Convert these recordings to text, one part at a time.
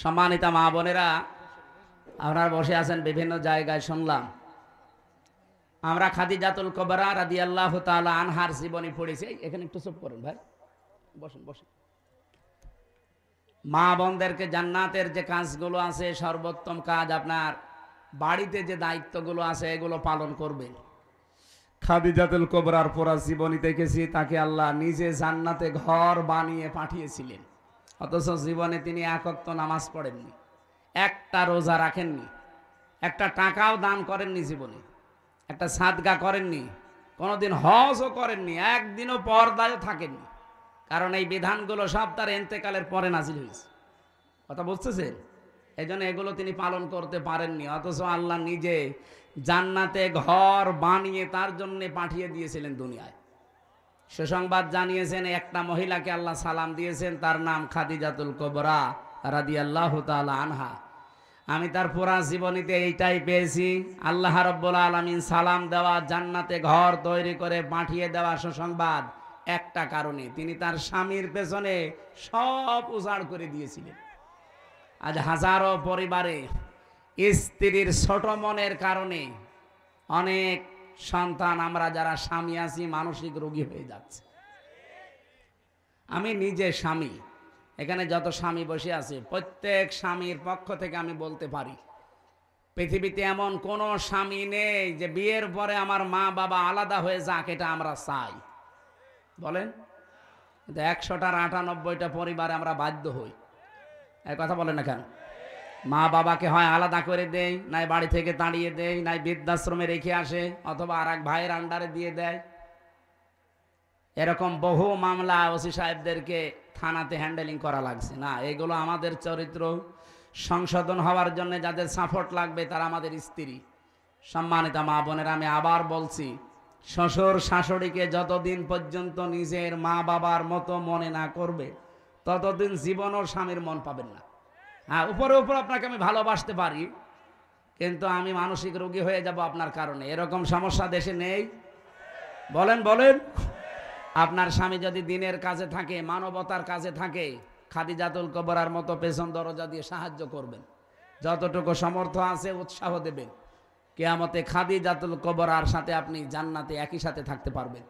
সম্মানিতা মা বোনেরা, আপনারা বসে আছেন বিভিন্ন জায়গায়। শুনলাম আমরা খাদিজাতুল কুবরা রাদিয়াল্লাহু তাআলা আনহার জীবনী পড়েছি। এখানে একটু চুপ করুন ভাই, বসুন বসুন। মা বোনদেরকে জান্নাতের যে কাজগুলো আছে, সর্বোত্তম কাজ আপনার বাড়িতে যে দায়িত্বগুলো আছে এগুলো পালন করবেন। খাদিজাতুল কুবরার পুরা জীবনী দেখেছি, তাকে আল্লাহ নিজে জান্নাতে ঘর বানিয়ে পাঠিয়েছিলেন, অথচ জীবনে তিনি এক ওয়াক্ত নামাজ পড়েননি, একটা রোজা রাখেননি, একটা টাকাও দান করেননি, জীবনে একটা সাদগা করেননি, কোনোদিন হজও করেননি, একদিনও পর্দায় থাকেননি। কারণ এই বিধানগুলো সব তার ইন্তেকালের পরে নাজিল হয়েছে। কথা বুঝতেছেন? এই জন্য এগুলো তিনি পালন করতে পারেননি, অথচ আল্লাহ নিজে জান্নাতে ঘর বানিয়ে তার জন্য পাঠিয়ে দিয়েছিলেন দুনিয়ায়। সুসংবাদ জানিয়েছেন একটা মহিলাকে আল্লাহ সালাম দিয়েছেন, তার নাম খাদিজাতুল কুবরা রাদিয়াল্লাহু তাআলা আনহা। আমি তার পুরা জীবনীতে এইটাই পেয়েছি, আল্লাহ রাব্বুল আলামিন সালাম দেওয়া, জান্নাতে ঘর তৈরি করে পাঠিয়ে দেওয়া সুসংবাদ একটা কারণে, তিনি তার স্বামীর পেছনে সব উজাড় করে দিয়েছিলেন। আজ হাজারো পরিবারে স্ত্রীর ছোট মনের কারণে অনেক সন্তান, আমরা যারা স্বামী আছি, মানসিক রোগী হয়ে যাচ্ছে। আমি নিজে স্বামী, এখানে যত স্বামী বসে আছে প্রত্যেক স্বামীর পক্ষ থেকে আমি বলতে পারি, পৃথিবীতে এমন কোনো স্বামী নেই যে বিয়ের পরে আমার মা বাবা আলাদা হয়ে যাক এটা আমরা চাই। বলেন, 100টার 98টা পরিবারে আমরা বাধ্য হই। এই কথা বলেন না কেন? মা বাবাকে হয় আলাদা করে দেয়, নাই বাড়ি থেকে তাড়িয়ে দেয়, নাই বৃদ্ধাশ্রমে রেখে আসে, অথবা আর এক ভাইয়ের আন্ডারে দিয়ে দেয়। এরকম বহু মামলা ওসি সাহেবদেরকে থানাতে হ্যান্ডেলিং করা লাগছে। না, এগুলো আমাদের চরিত্র সংশোধন হওয়ার জন্য যাদের সাপোর্ট লাগবে তারা আমাদের স্ত্রী। সম্মানিতা মা বোনেরা, আমি আবার বলছি, শ্বশুর শাশুড়িকে যতদিন পর্যন্ত নিজের মা বাবার মতো মনে না করবে ততদিন জীবনও স্বামীর মন পাবেন না। হ্যাঁ, উপরে উপর আপনাকে আমি ভালোবাসতে পারি, কিন্তু আমি মানসিক রোগী হয়ে যাব আপনার কারণে। এরকম সমস্যা দেশে নেই? বলেন বলেন। আপনার স্বামী যদি দিনের কাজে থাকে, মানবতার কাজে থাকে, খাদিজাতুল কুবরার মতো পেছন দরজা দিয়ে সাহায্য করবেন, যতটুকু সমর্থ আছে উৎসাহ দেবেন। কিয়ামতে খাদিজাতুল কুবরার সাথে আপনি জান্নাতে একই সাথে থাকতে পারবেন।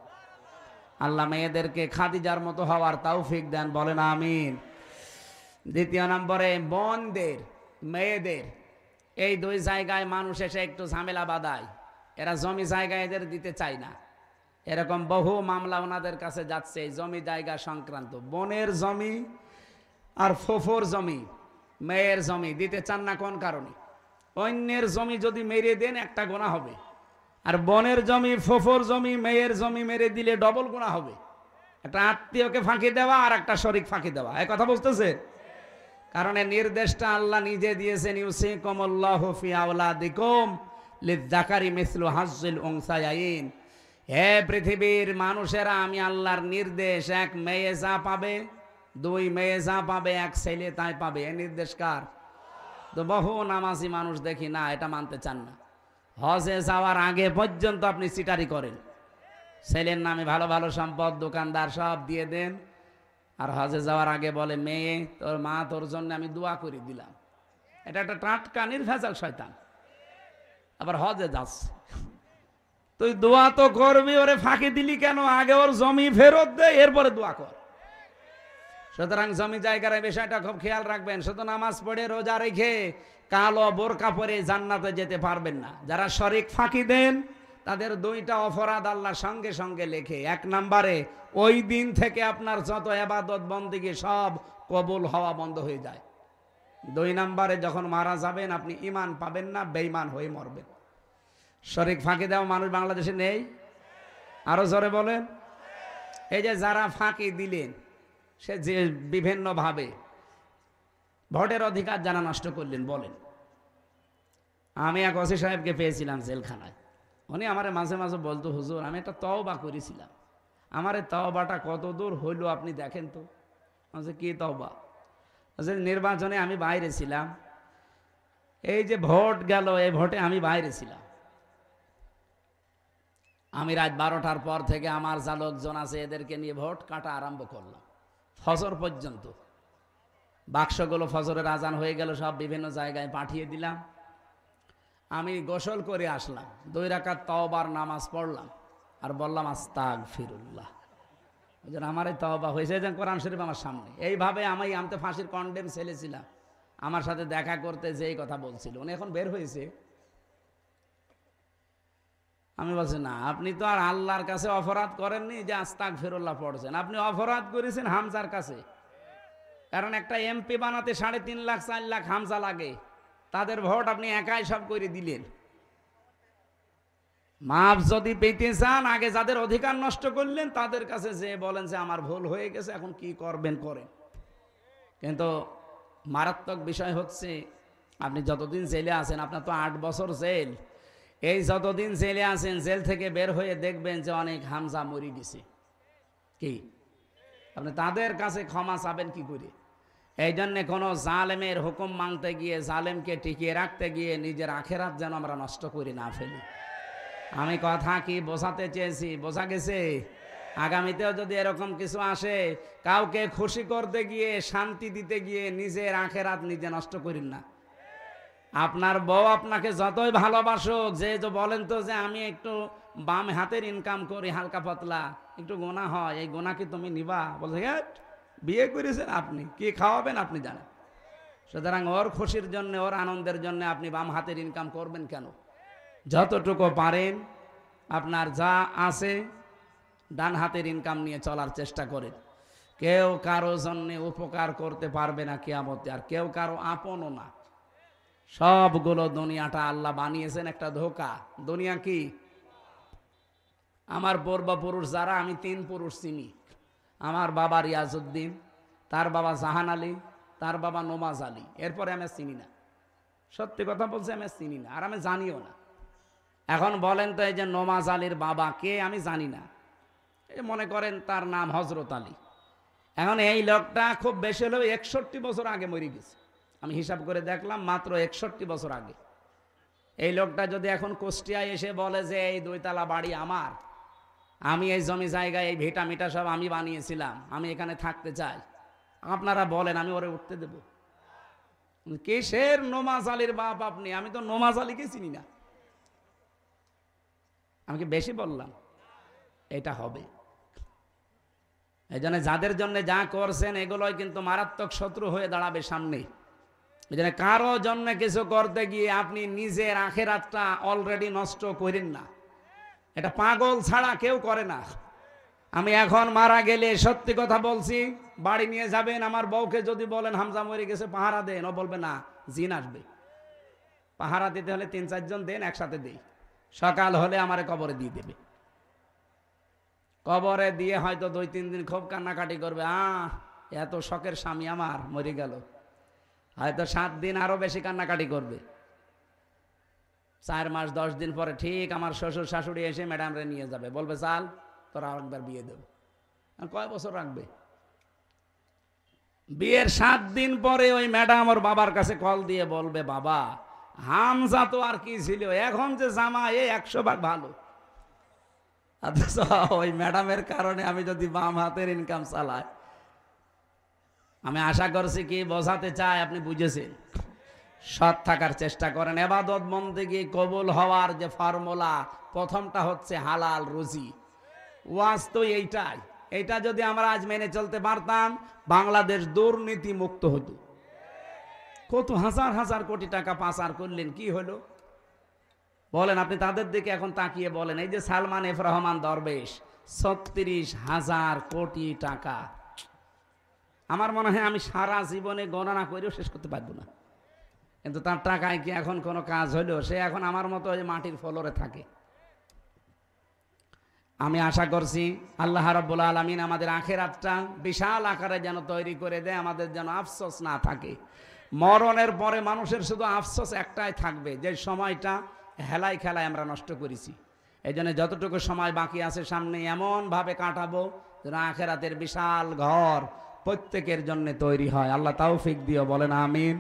আল্লাহ মেয়েদেরকে খাদিজার মতো হওয়ার তৌফিক দেন, বলেন আমিন। দ্বিতীয় নম্বরে, বোনদের, মেয়েদের, এই দুই জায়গায় মানুষ এসে একটু ঝামেলা বাঁধায়। এরা জমি জায়গা এদের দিতে চায় না। এরকম বহু মামলা ওনাদের কাছে যাচ্ছে এই জমি জায়গা সংক্রান্ত। বোনের জমি আর ফুফুর জমি, মেয়ের জমি দিতে চান না কোন কারণে? অন্যের জমি যদি মেরে দেন একটা গোনা হবে, আর বোনের জমি, ফুফুর জমি, মেয়ের জমি মেরে দিলে ডবল গোনা হবে। একটা আত্মীয়কে ফাঁকি দেওয়া আর একটা শরীক ফাঁকি দেওয়া। এই কথা বুঝতেছে? কারণ এই নির্দেশটা আল্লাহ নিজে দিয়েছেন, ইউসিকুমুল্লাহু ফি আওলাদিকুম লিয-যাকারি মিসলু হাজ্জিল উনসায়াইন। হে পৃথিবীর মানুষেরা, আমি আল্লাহর নির্দেশ, এক মেয়ে যা পাবে, দুই মেয়ে যা পাবে, এক ছেলে তাই পাবে। এই নির্দেশ কার? তো বহু নামাজি মানুষ দেখি না, এটা মানতে চান না। হজে যাওয়ার আগে পর্যন্ত আপনি চিটারি করেন, ছেলের নামে ভালো ভালো সম্পদ, দোকানদার সব দিয়ে দেন, আর হজে যাওয়ার আগে বলে, মেয়ে তোর মা তোর জন্য আমি দোয়া করে দিলাম। এটা একটা টাটকা নির্ভেজাল শয়তান। আবার হজে যাচ্ছে, তুই দোয়া তো করবি, ওরে ফাঁকি দিলি কেন? আগে ওর জমি ফেরত দে, এরপরে দোয়া কর। সুতরাং জমি জায়গার এই বিষয়টা খুব খেয়াল রাখবেন। শুধু নামাজ পড়ে রোজা রেখে কালো বোরকা পরে জান্নাতে যেতে পারবেন না। যারা শরিক ফাঁকি দেন তাদের দুইটা অপরাধ আল্লাহ সঙ্গে সঙ্গে লেখে। এক নম্বরে, ওই দিন থেকে আপনার যত ইবাদত বন্দেগী সব কবুল হওয়া বন্ধ হয়ে যায়। দুই নম্বরে, যখন মারা যাবেন আপনি ঈমান পাবেন না, বেঈমান হয়ে মরবেন। শরিক ফাঁকি দেওয়া মানুষ বাংলাদেশে নেই? আরো জোরে বলেন। এই যে যারা ফাঁকি দিলেন, সে যে বিভিন্নভাবে ভোটের অধিকার যারা নষ্ট করলেন, বলেন। আমি এক ওসি সাহেবকে পেয়েছিলাম জেলখানায়। উনি আমার মাঝে মাঝে বলতো, হুজুর আমি একটা তওবা করেছিলাম, আমার এই তওবাটা কত দূর হইল আপনি দেখেন তো। বলছে, কি তওবা? বলছে, নির্বাচনে আমি বাইরে ছিলাম, এই যে ভোট গেল, এই ভোটে আমি বাইরে ছিলাম। আমি রাত 12টার পর থেকে আমার যা লোকজন আছে এদেরকে নিয়ে ভোট কাটা আরম্ভ করলাম, ফজর পর্যন্ত বাক্সগুলো ফজরের আজান হয়ে গেল, সব বিভিন্ন জায়গায় পাঠিয়ে দিলাম। আমি গোসল করে আসলাম, 2 রাকাত তওবার নামাজ পড়লাম আর বললাম আস্তাগফিরুল্লাহ। ওই জন্য আমার এই তওবা হয়েছে, যে কোরআন শরীফ আমার সামনে। এইভাবে আমি তো ফাঁসির কন্ডেম ছেলে ছিলাম, আমার সাথে দেখা করতে যেই কথা বলছিল, উনি এখন বের হয়েছে। আমি বলছি না, আপনি তো আর আল্লাহর কাছে অপরাধ করেননি যে আস্তাগফিরুল্লাহ পড়ছেন, আপনি অপরাধ করেছেন হামজার কাছে। কারণ একটা এমপি বানাতে 3.5 লাখ 4 লাখ হামজা লাগে, তাদের ভোট আপনি একাই সব করে দিলেন। মাপ যদি পেতে চান, আগে যাদের অধিকার নষ্ট করলেন তাদের কাছে যে বলেন যে আমার ভুল হয়ে গেছে, এখন কি করবেন করেন। কিন্তু মারাত্মক বিষয় হচ্ছে, আপনি যতদিন জেলে আছেন, আপনার তো 8 বছর জেল, এই যতদিন জেলে আছেন, জেল থেকে বের হয়ে দেখবেন যে অনেক হামজা মরে গেছে। কি আপনি তাদের কাছে ক্ষমা চাবেন কি করে? এই জন্যে কোনো জালেমের হুকুম মানতে গিয়ে, জালেমকে টিকিয়ে রাখতে গিয়ে নিজের আখেরাত যেন আমরা নষ্ট করে না ফেলি। আমি কথা কি বোঝাতে চেয়েছি, বোঝা গেছে? আগামীতেও যদি এরকম কিছু আসে, কাউকে খুশি করতে গিয়ে, শান্তি দিতে গিয়ে নিজের আখেরাত নিজে নষ্ট করেন না। আপনার বউ আপনাকে যতই ভালোবাসুক, যে বলেন তো যে আমি একটু বাম হাতের ইনকাম করি, হালকা পাতলা একটু গোনা হয়, এই গোনা কি তুমি নিবা? বলছে বিয়ে করেছেন আপনি, কি খাওয়াবেন আপনি জানেন। সুতরাং ওর খুশির জন্য, ওর আনন্দের জন্য আপনি বাম হাতের ইনকাম করবেন কেন? যতটুকু পারেন আপনার যা আছে ডান হাতের ইনকাম নিয়ে চলার চেষ্টা করেন। কেউ কারো জন্য উপকার করতে পারবে না কিয়ামতে, আর কেউ কারো আপনও না। সবগুলো দুনিয়াটা আল্লাহ বানিয়েছেন একটা ধোঁকা। দুনিয়া কি? আমার পূর্বপুরুষ যারা, আমি 3 পুরুষ চিনি। আমার বাবা রিয়াজউদ্দিন, তার বাবা জাহান আলী, তার বাবা নোমাজ আলী, এরপরে আমি চিনি না। সত্যি কথা বলছি, আমি চিনি না, আর আমি জানিও না। এখন বলেন তো, এই যে নোমাজ আলীর বাবা কে? আমি জানি না। এই মনে করেন তার নাম হজরত আলী। এখন এই লোকটা খুব বেশি হলেও 61 বছর আগে মরে গেছে। আমি হিসাব করে দেখলাম, মাত্র 61 বছর আগে। এই লোকটা যদি এখন কুষ্টিয়ায় এসে বলে যে এই 2 তলা বাড়ি আমার, আমি এই জমি জায়গায় এই ভিটা মিটা সব আমি বানিয়েছিলাম, আমি এখানে থাকতে চাই, আপনারা বলেন আমি ওরে উঠতে দেব? কিসের নোমাজ আলীর বাপ আপনি? আমি তো নোমাজ আলীকে চিনি না। আমি কি বেশি বললাম? এটা হবে। এই জন্য যাদের জন্য যা করছেন, এগুলোই কিন্তু মারাত্মক শত্রু হয়ে দাঁড়াবে সামনে। এই জন্য কারো জন্য কিছু করতে গিয়ে আপনি নিজের আখেরাতটা অলরেডি নষ্ট করেন না। এটা পাগল ছাড়া কেউ করে না। আমি এখন মারা গেলে, সত্যি কথা বলছি, বাড়ি নিয়ে যাবেন, আমার বউকে যদি বলেন হামজা মরে গেছে পাহারা দেন, ও বলবে না, জিন আসবে। পাহারা দিতে হলে 3-4 জন দেন, একসাথে দেই। সকাল হলে আমারে কবরে দিয়ে দেবে। কবরে দিয়ে হয়তো 2-3 দিন খুব কান্নাকাটি করবে, এত শখের স্বামী আমার মরে গেল। হয়তো 7 দিন আরো বেশি কান্নাকাটি করবে। 4 মাস 10 দিন পরে ঠিক আমার শ্বশুর শাশুড়ি এসে ম্যাডামরে নিয়ে যাবে, বলবে চাল তোরা আরেকবার বিয়ে দেব। কয় বছর রাখবে? বিয়ের 7 দিন পরে ওই ম্যাডাম ওর বাবার কাছে কল দিয়ে বলবে, বাবা হামজা তো আর কি ছিল, এখন যে জামা 100 ভাগ ভালো। অথচ ওই ম্যাডামের কারণে আমি যদি বাম হাতের ইনকাম চালাই। আমি আশা করছি কি বোঝাতে চাই আপনি বুঝেছেন। সৎ থাকার চেষ্টা করেন। ইবাদত বন্দেগী কবুল হওয়ার যে ফর্মুলা, প্রথমটা হচ্ছে হালাল রুজি। ওয়াজ তো এইটাই। এইটা যদি আমরা আজ মেনে চলতে পারতাম, বাংলাদেশ দুর্নীতি মুক্ত হতো। কত হাজার হাজার কোটি টাকা পাচার করলেন, কি হলো বলেন? আপনি তাদের দিকে এখন তাকিয়ে বলেন, এই যে সালমান এফ রহমান দরবেশ, 36,000 কোটি টাকা। আমার মনে হয় আমি সারা জীবনে গণনা করেও শেষ করতে পারবো না। কিন্তু তার টাকায় কি এখন কোনো কাজ হলো? সে এখন আমার মতো ওই মাটির ফ্লোরে থাকে। আমি আশা করছি আল্লাহ রাব্বুল আলামিন আমাদের আখিরাতটা বিশাল আকারে যেন তৈরি করে দেয়, আমাদের যেন আফসোস না থাকে। মরণের পরে মানুষের শুধু আফসোস একটাই থাকবে, যে সময়টা হেলায় খেলায় আমরা নষ্ট করেছি। এই জন্য যতটুকু সময় বাকি আছে সামনে, এমনভাবে কাটাবো যেন আখিরাতের বিশাল ঘর প্রত্যেকের জন্য তৈরি হয়। আল্লাহ তৌফিক দিও, বলেন আমিন।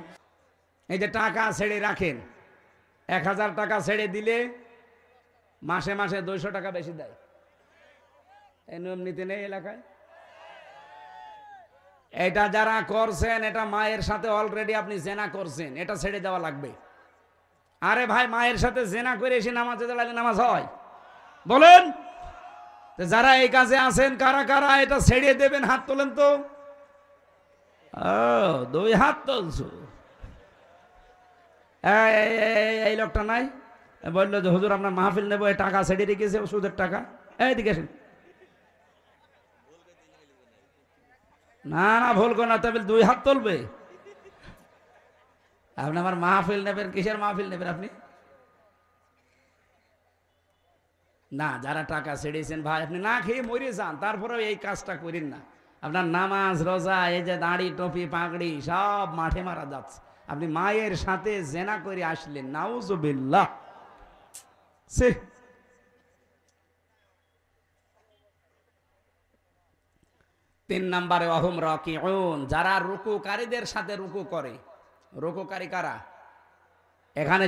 এই যে টাকা ছেড়ে রাখেন, 1000 টাকা ছেড়ে দিলে মাসে মাসে 200 টাকা বেশি দেয়। এই নিয়ম নীতি নেই এলাকায়? এটা যারা করছেন এটা মায়ের সাথে অলরেডি আপনি জেনা করছেন, এটা ছেড়ে দেওয়া লাগবে। আরে ভাই, মায়ের সাথে জেনা করে এসে নামাজে দাঁড়ালে নামাজ হয়? বলেন তো, যারা এই কাজে আছেন কারা কারা এটা ছেড়ে দেবেন? হাত তোলেন তো। ও, দুই হাত তুলছো। এই লোকটা নাই, বললো যে হুজুর আপনার মাহফিল নেবো, এই টাকা ছেড়ে রেখেছে, সুদের টাকা। এইদিকে আসেন। না না, ভুল করে না, তবে দুই হাত তুলবে। আপনি আমার মাহফিল নেবেন, কিসের মাহফিল নেবেন আপনি? না, যারা টাকা ছেড়েছেন ভাই, আপনি না খেয়ে মরে যান, তারপরেও এই কাজটা করেন না। আপনার নামাজ রোজা, এই যে দাড়ি টুপি পাগড়ি সব মাঠে মারা যাচ্ছে। আপনি মায়ের সাথে জেনা করে আসলেন, নাউজুবিল্লাহ। সে 3 নম্বরে ওয়াহুম রাকিউন, যারা রুকুকারীদের সাথে রুকু করে। রুকুকারী কারা? এখানে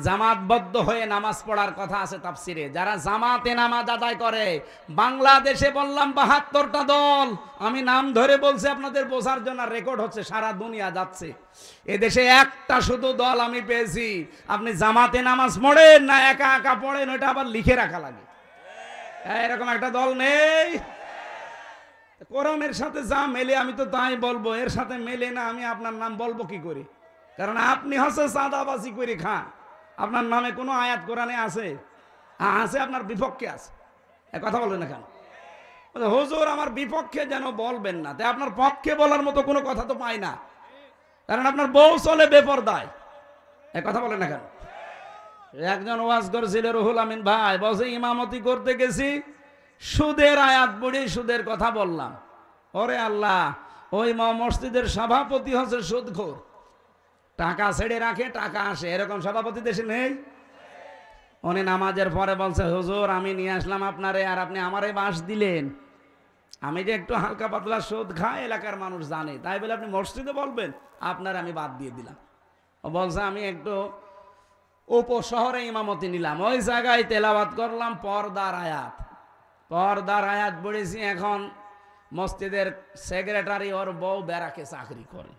জামাতবদ্ধ হয়ে নামাজ পড়ার কথা আছে তাফসিরে। যারা জামাতে নামাজ আদায় করে, বাংলাদেশে বললাম 72টা দল, আমি নাম ধরে বলছি আপনাদের বোঝার জন্য, রেকর্ড হচ্ছে, সারা দুনিয়া যাচ্ছে। এদেশে একটা শুধু দল আমি পেয়েছি, আপনি জামাতে নামাজ পড়েন না একা একা পড়েন, ওটা আবার লিখে রাখা লাগে। এরকম একটা দল নেই। কোরআনের সাথে যা মেলে আমি তো তাই বলবো, এর সাথে মেলে না আমি আপনার নাম বলবো কি করে? কারণ আপনি হচ্ছে চাঁদাবাজি করে খান, আপনার নামে কোনো আয়াত কোরআনে আছে? আছে, আপনার বিপক্ষে আছে। কথা বলবেন না কেন? হুজুর আমার বিপক্ষে যেন বলবেন না, তাই আপনার পক্ষে বলার মতো কোনো কথা তো পাই না, কারণ আপনার বউ চলে বেপরদায়। কথা বলেন না কেন? একজন ওয়াজ করেছিল রুহুল আমিন ভাই, বসে ইমামতি করতে গেছি, সুদের আয়াত পড়ে সুদের কথা বললাম। ওরে আল্লাহ, ওই মসজিদের সভাপতি হচ্ছে সুদখোর, টাকা ছেড়ে রাখে টাকা আসে, এরকম সভাপতি দেশে নেই। উনি নামাজের পরে বলছে, হুজুর আমি নিয়ে আসলাম আপনারে, আর আপনি আমারে বাঁশ দিলেন। আমি যে একটু হালকা পাতলা সুদ খাই, এলাকার মানুষ জানে, তাই বলে আপনি মসজিদে বলবেন? আপনার আমি বাদ দিয়ে দিলাম। ও বলছে আমি একটু উপশহরে ইমামতি নিলাম, ওই জায়গায় তেলাওয়াত করলাম পর্দার আয়াত। পর্দার আয়াত পড়েছি, এখন মসজিদের সেক্রেটারি ওর বউ ব্যারাকে চাকরি করে।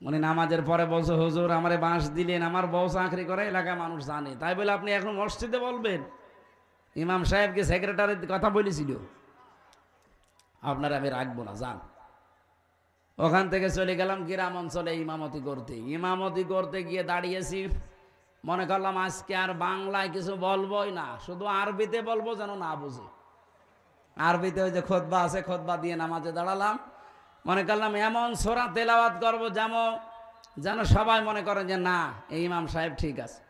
উনি নামাজের পরে বলছে, হুজুর আমারে বাঁশ দিলেন, আমার বউ চাকরি করে, এলাকার মানুষ জানে, তাই বলে আপনি এখন মসজিদে বলবেন? ইমাম সাহেবকে সেক্রেটারির কথা বলেছিল। আপনারা আমি রাখবো না, যান। ওখান থেকে চলে গেলাম গ্রাম অঞ্চলে ইমামতি করতে। ইমামতি করতে গিয়ে দাঁড়িয়েছি, মনে করলাম আজকে আর বাংলায় কিছু বলবোই না, শুধু আরবিতে বলবো যেন না বুঝে। আরবিতে ওই যে খুতবা আছে, খুতবা দিয়ে নামাজে দাঁড়ালাম। মনে করলাম এমন সূরা তেলাওয়াত করবো যেন সবাই মনে করে যে না, এই ইমাম সাহেব ঠিক আছে।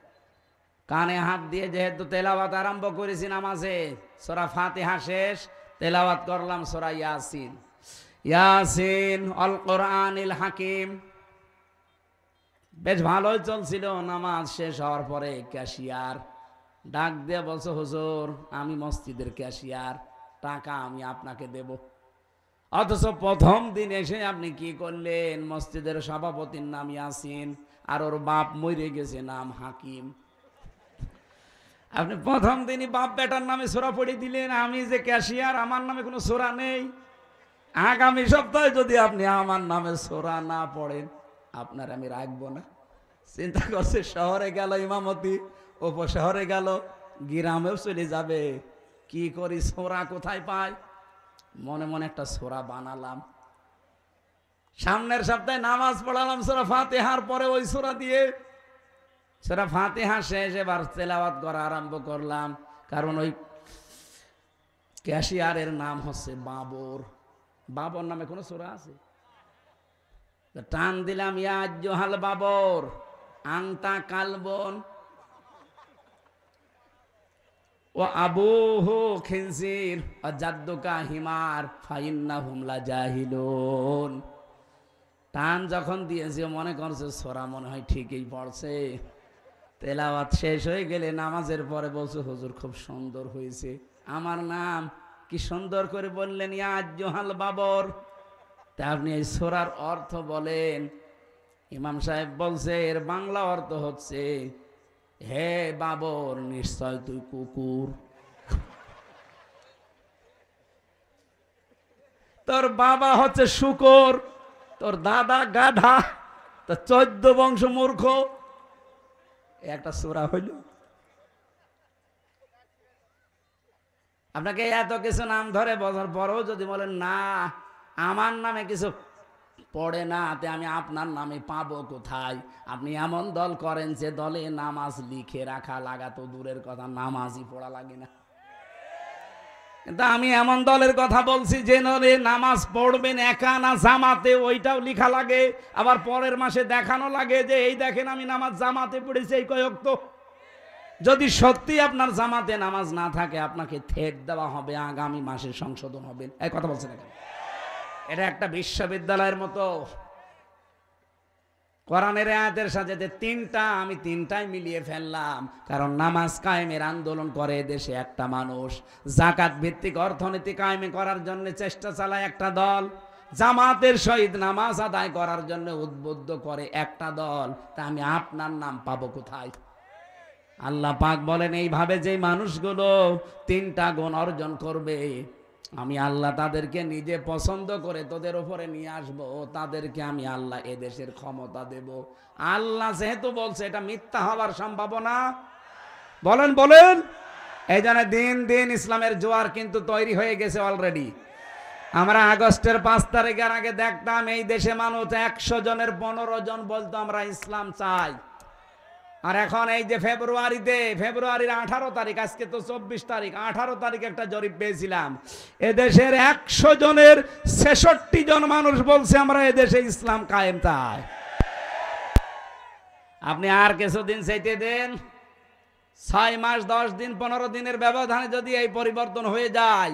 কানে হাত দিয়ে যেহেতু তেলাওয়াত আরম্ভ করেছি নামাজে, সূরা ফাতিহা শেষ, তেলাওয়াত করলাম সূরা ইয়াসিন। ইয়াসিন আল কোরআনিল হাকিম। বেশ ভালোই চলছিল। নামাজ শেষ হওয়ার পরে ক্যাশিয়ার ডাক দিয়ে বলছে, হুজুর আমি মসজিদের ক্যাশিয়ার, টাকা আমি আপনাকে দেব। অথচ প্রথম দিন এসে আপনি কি করলেন? মসজিদের সভাপতির নাম ইয়াসিন, আর ওর বাপ মরে গেছে, নাম হাকিম। আপনি প্রথম দিনই বাপ বেটার নামে সূরা পড়ে দিলেন। আমি যে ক্যাশিয়ার, আমার নামে কোনো সূরা নেই। আগামী সপ্তাহে যদি আপনি আমার নামে সূরা না পড়েন, আপনার আমি রাখবো না। চিন্তা করছে, শহরে গেল ইমামতি, উপশহরে গেল, গ্রামেও চলে যাবে। কি করি, সূরা কোথায় পাই? মনে মনে একটা সূরা বানালাম। সামনের সপ্তাহে নামাজ পড়ালাম সূরা ফাতিহার পরে ওই সূরা দিয়ে। সূরা ফাতিহা শেষ, এবার তেলাওয়াত করা আরম্ভ করলাম। কারণ ওই ক্যাশিয়ারের নাম হচ্ছে বাবর। বাবর নামে কোনো সূরা আছে? টান দিলাম, ইয়া আইয়ুহাল বাবর আনতা কালবন ও আবুহু খিনজির ও জাদ্দুকা হিমার ফাইন্নাহুম লাজাহিলুন। টান যখন দিয়েছে, মনে করছে সূরা মনে হয় ঠিকই পড়ছে। তেলাওয়াত শেষ হয়ে গেলে নামাজের পরে বলছে, হুজুর খুব সুন্দর হয়েছে, আমার নাম কি সুন্দর করে বললেন, ইয়া আইয়ুহাল বাবর। তা আপনি এই সূরার অর্থ বলেন। ইমাম সাহেব বলছে, এর বাংলা অর্থ হচ্ছে, হে বাবর নিশ্চয় তুই কুকুর। তোর বাবা হচ্ছে শুকর, তোর দাদা গাধা, তো 14 বংশ মূর্খ, একটা সূরা হইল। আপনাকে এত কিছু নাম ধরে বলার পরেও যদি বলেন না আমার নামে কিছু পড়ে না, তে আমি আপনার নামে পাবো কোথায়? আপনি এমন দল করেন যে দলে নামাজ লিখে রাখা লাগা তো দূরের কথা, নামাজই পড়া লাগে না। কিন্তু আমি এমন দলের কথা বলছি যে দলে নামাজ পড়বেন একা না জামাতে, ওইটাও লিখা লাগে, আবার পরের মাসে দেখানো লাগে যে এই দেখেন আমি নামাজ জামাতে পড়েছি এই কয়েক। তো যদি সত্যি আপনার জামাতে নামাজ না থাকে আপনাকে থেট দেওয়া হবে, আগামী মাসে সংশোধন হবে। এই কথা বলছেন না, এটা একটা বিশ্ববিদ্যালয়ের মতো। কোরআনের আয়াতের সাথে তিনটা, আমি তিনটাই মিলিয়ে ফেললাম। কারণ নামাজ কায়েমের আন্দোলন করে দেশে একটা মানুষ, যাকাত ভিত্তিক অর্থনীতি কায়েমে করার জন্য চেষ্টা চালায় একটা দল, জামাতের সহিত নামাজ আদায় করার জন্য উদ্বুদ্ধ করে একটা দল। তা আমি আপনার নাম পাবো কোথায়? আল্লাহ পাক বলেন এইভাবে যে মানুষগুলো তিনটা গুণ অর্জন করবে, আমি আল্লাহ তাদেরকে নিজে পছন্দ করে তোদের উপরে নিয়ে আসবো, তাদেরকে আমি আল্লাহ এদেশের ক্ষমতা দেব। আল্লাহ যেহেতু বলছে, এটা মিথ্যা হওয়ার সম্ভাবনা বলেন বলেন। এই জন্য দিন দিন ইসলামের জোয়ার কিন্তু তৈরি হয়ে গেছে অলরেডি। আমরা আগস্টের 5 তারিখের আগে দেখতাম এই দেশে মানুষ 100 জনের 15 জন বলতো আমরা ইসলাম চাই। আর এখন এই যে ফেব্রুয়ারির 18 তারিখ, আজকে তো 24 তারিখ, 18 তারিখ একটা জরিপ পেয়েছিলাম, এদেশের 100 জনের 66 জন মানুষ বলছে আমরা এদেশে ইসলাম কায়েম চাই। আপনি আর কিছুদিন চাইতে দেন, 6 মাস 10 দিন 15 দিনের ব্যবধানে যদি এই পরিবর্তন হয়ে যায়,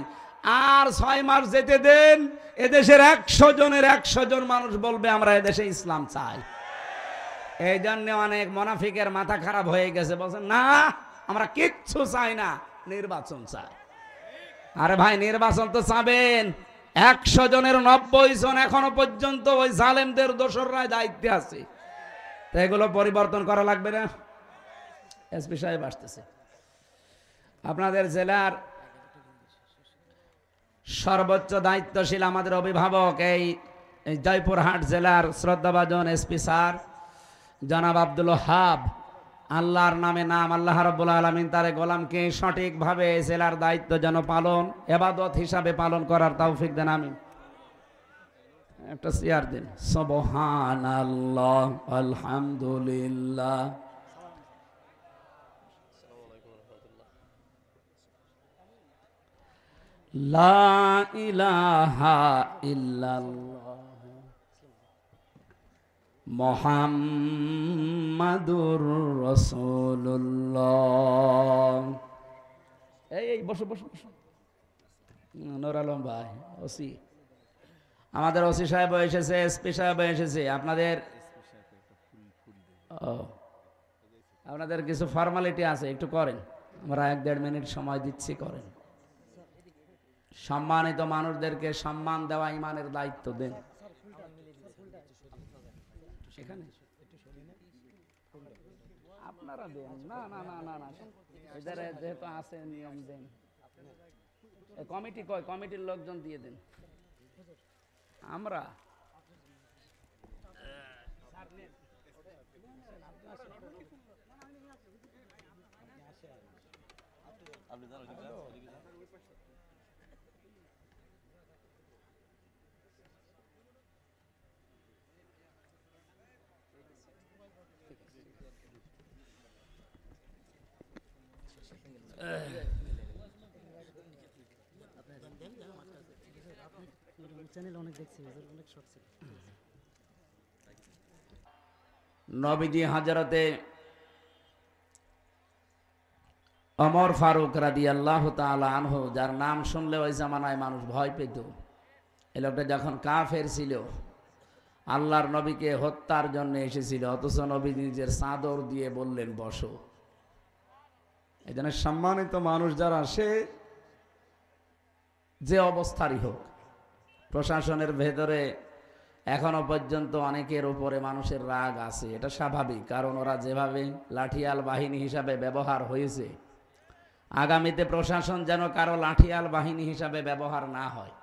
আর 6 মাস যেতে দেন, এদেশের 100 জনের 100 জন মানুষ বলবে আমরা এদেশে ইসলাম চাই। এই জন্য অনেক মুনাফিকের মাথা খারাপ হয়ে গেছে, বলছেন না আমরা কিচ্ছু চাই না, নির্বাচন চাই। আরে ভাই নির্বাচন তো চাবেন, 100 জনের 90 জন এখনো পর্যন্ত ওই জালেমদের দোসররা দায়িত্বে আছে। তো এগুলো পরিবর্তন করা লাগবে না? এসপি সাহেব আসতেছে। আপনাদের জেলার সর্বোচ্চ দায়িত্বশীল আমাদের অভিভাবক এই জয়পুরহাট জেলার শ্রদ্ধাভাজন এসপি স্যার জনাব আব্দুল ওয়াহাব, আল্লাহর নামে নাম, আল্লাহ রাব্বুল আলামিন তার গোলামকে সঠিকভাবে জেলার দায়িত্ব যেন পালন, ইবাদত হিসাবে পালন করার তৌফিক দেন। আমিন। একটা চেয়ার দিন। সুবহানাল্লাহ, আলহামদুলিল্লাহ, লা ইলাহা ইল্লাল্লাহ, মুহাম্মাদুর রাসূলুল্লাহ। এই বসো বসো বসো। নূর আলম ভাই ওসি, আমাদের ওসি সাহেব এসেছে, এসপি সাহেব এসেছে। আপনাদের কিছু ফর্মালিটি আছে, একটু করেন। আমরা 1-1.5 মিনিট সময় দিচ্ছি, করেন। সম্মানিত মানুষদেরকে সম্মান দেওয়া ইমানের দায়িত্ব দেন। আপনারা দেন না না না না না, এদের যেহেতু আছে নিয়ম দেন। কমিটি কয়, কমিটির লোকজন দিয়ে দেন। আমরা নবীজি হযরতে ওমর ফারুক রাদিয়াল্লাহু তাআলা আনহু, যার নাম শুনলে ওই জামানায় মানুষ ভয় পেত। এই লোকটা যখন কাফের ছিল, আল্লাহর নবীকে হত্যার জন্য এসেছিল, অথচ নবী নিজের চাদর দিয়ে বললেন বসো। এই জন্য সম্মানিত মানুষ যারা, সে যে অবস্থারই হোক, প্রশাসনের ভেতরে এখনো পর্যন্ত অনেকের উপরে মানুষের রাগ আছে। এটা স্বাভাবিক, কারণ ওরা যেভাবে লাঠিয়াল বাহিনী হিসাবে ব্যবহার হয়েছে, আগামীতে প্রশাসন যেন কারো লাঠিয়াল বাহিনী হিসাবে ব্যবহার না হয়।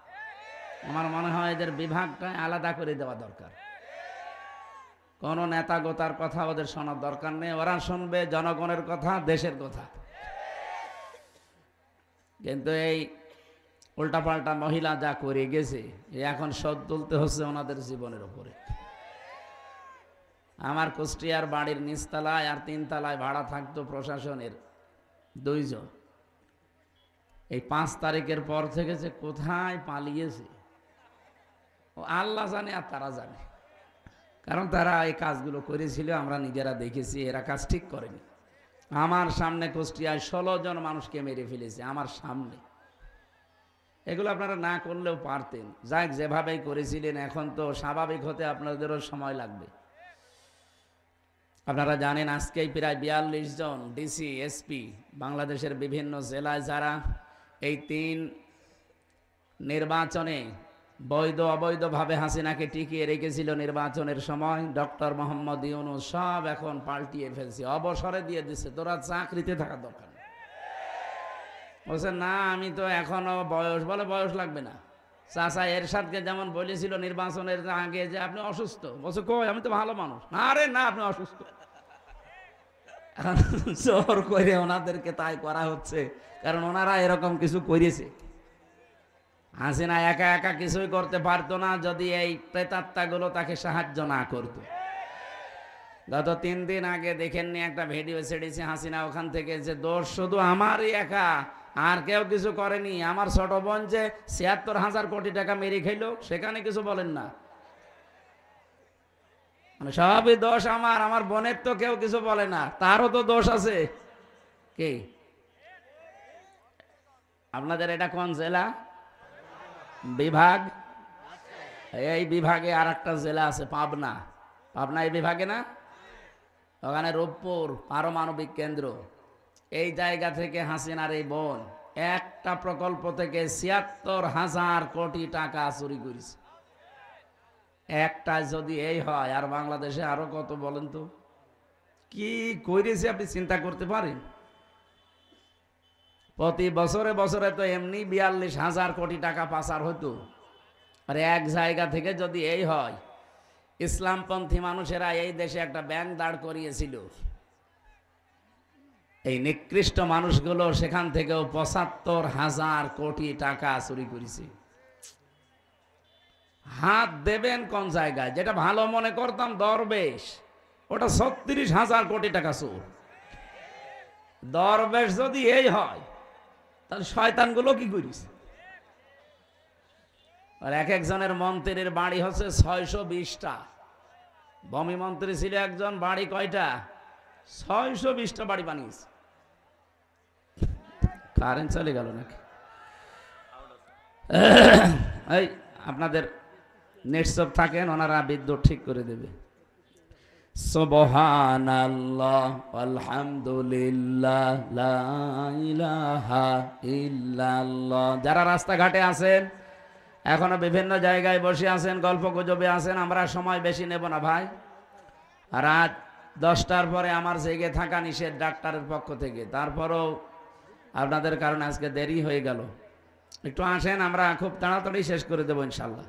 আমার মনে হয় এদের বিভাগটা আলাদা করে দেওয়া দরকার। কোন নেতা গোতার কথা ওদের শোনার দরকার নেই, ওরা শুনবে জনগণের কথা, দেশের কথা। কিন্তু এই উল্টাপাল্টা মহিলা যা করে গেছে, এখন শোধ তুলতে হচ্ছে ওনাদের জীবনের উপরে। আমার কুষ্টিয়ার বাড়ির নিচতলায় আর 3 তলায় ভাড়া থাকতো প্রশাসনের 2 জন। এই 5 তারিখের পর থেকে যে কোথায় পালিয়েছে ও আল্লাহ জানে আর তারা জানে, কারণ তারা এই কাজগুলো করেছিল, আমরা নিজেরা দেখেছি। এরা কাজ ঠিক করেনি। আমার সামনে কুষ্টিয়ায় 16 জন মানুষকে মেরে ফেলেছে আমার সামনে। এগুলো আপনারা না করলেও পারতেন। যাক, যেভাবেই করেছিলেন, এখন তো স্বাভাবিক হতে আপনাদেরও সময় লাগবে। আপনারা জানেন আজকেই প্রায় 42 জন ডিসি, এসপি বাংলাদেশের বিভিন্ন জেলায় যারা এই 3 নির্বাচনে বৈধ অবৈধভাবে হাসিনাকে টিকিয়ে রেখেছিল নির্বাচনের সময়, ডক্টর মোহাম্মদ ইউনূস সব এখন পাল্টিয়ে ফেলছে, অবসরে দিয়ে দিচ্ছে। তোরা চাকরিতে থাকা দরকার নেই। বলছে না, আমি তো এখনো বয়স, বলে বয়স লাগবে না। চাচা এরশাদকে যেমন বলেছিল নির্বাচনের আগে যে আপনি অসুস্থ, বলছে কই, আমি তো ভালো মানুষ। না রে না, আপনি অসুস্থ। এখন জোর করে ওনাদেরকে তাই করা হচ্ছে, কারণ ওনারা এরকম কিছু করেছে। হাসিনা একা একা কিছুই করতে পারতো না যদি এই প্রেতাত্মাগুলো তাকে সাহায্য না করতো। গত 3 দিন আগে দেখেননি একটা ভিডিও ছেড়েছে হাসিনা ওখান থেকে, যে দোষ শুধু আমারই একা, আর কেউ কিছু করেনি। আমার ছোট বোন যে ৭৬,০০০ কোটি টাকা মেরে খেলো, সেখানে কিছু বলেন না। মানে সবই দোষ আমার, আমার বোনের তো কেউ কিছু বলে না, তারও তো দোষ আছে। কি আপনাদের এটা কোন জেলা বিভাগ? এই বিভাগে আর একটা জেলা আছে পাবনা। পাবনা এই বিভাগে না? ওখানে রূপপুর পারমাণবিক কেন্দ্র। এই জায়গা থেকে হাসিনার এই বোন একটা প্রকল্প থেকে ৭৬,০০০ কোটি টাকা চুরি করেছে। একটা যদি এই হয়, আর বাংলাদেশে আরো কত বলেন তো কি করেছে আপনি চিন্তা করতে পারেন? প্রতি বছরে বছরে তো এমনি ৪২,০০০ কোটি টাকা পাচার হতো। আর এক জায়গা থেকে যদি এই হয়, ইসলামপন্থী মানুষেরা এই দেশে একটা ব্যাংক দাঁড় করিয়েছিল, এই নিকৃষ্ট মানুষগুলো সেখান থেকেও ৭৫,০০০ কোটি টাকা চুরি করেছে। হাত দেবেন কোন জায়গায়? যেটা ভালো মনে করতাম দরবেশ, ওটা ৩৬,০০০ কোটি টাকা চোর। দরবেশ যদি এই হয়, তাহলে শয়তানগুলো কি করিস? আর এক একজনের মন্ত্রীর বাড়ি হচ্ছে ৬২০টা। ভূমি মন্ত্রী ছিল একজন, বাড়ি কয়টা? ৬২০টা বাড়ি বানিয়েছে। কারেন্ট চলে গেল নাকি? এই আপনাদের নেটসব থাকেন, ওনারা বিদ্যুৎ ঠিক করে দেবে। সুবহানাল্লাহ আলহামদুলিল্লাহ লা ইলাহা ইল্লাল্লাহ। যারা রাস্তাঘাটে আছেন, এখনো বিভিন্ন জায়গায় বসে আছেন, গল্প গুজবে আছেন, আমরা সময় বেশি নেব না ভাই। রাত 10টার পরে আমার জেগে থাকা নিষেধ ডাক্তারের পক্ষ থেকে। তারপরও আপনাদের কারণে আজকে দেরি হয়ে গেল। একটু আসেন, আমরা খুব তাড়াতাড়ি শেষ করে দেবো ইনশাল্লাহ।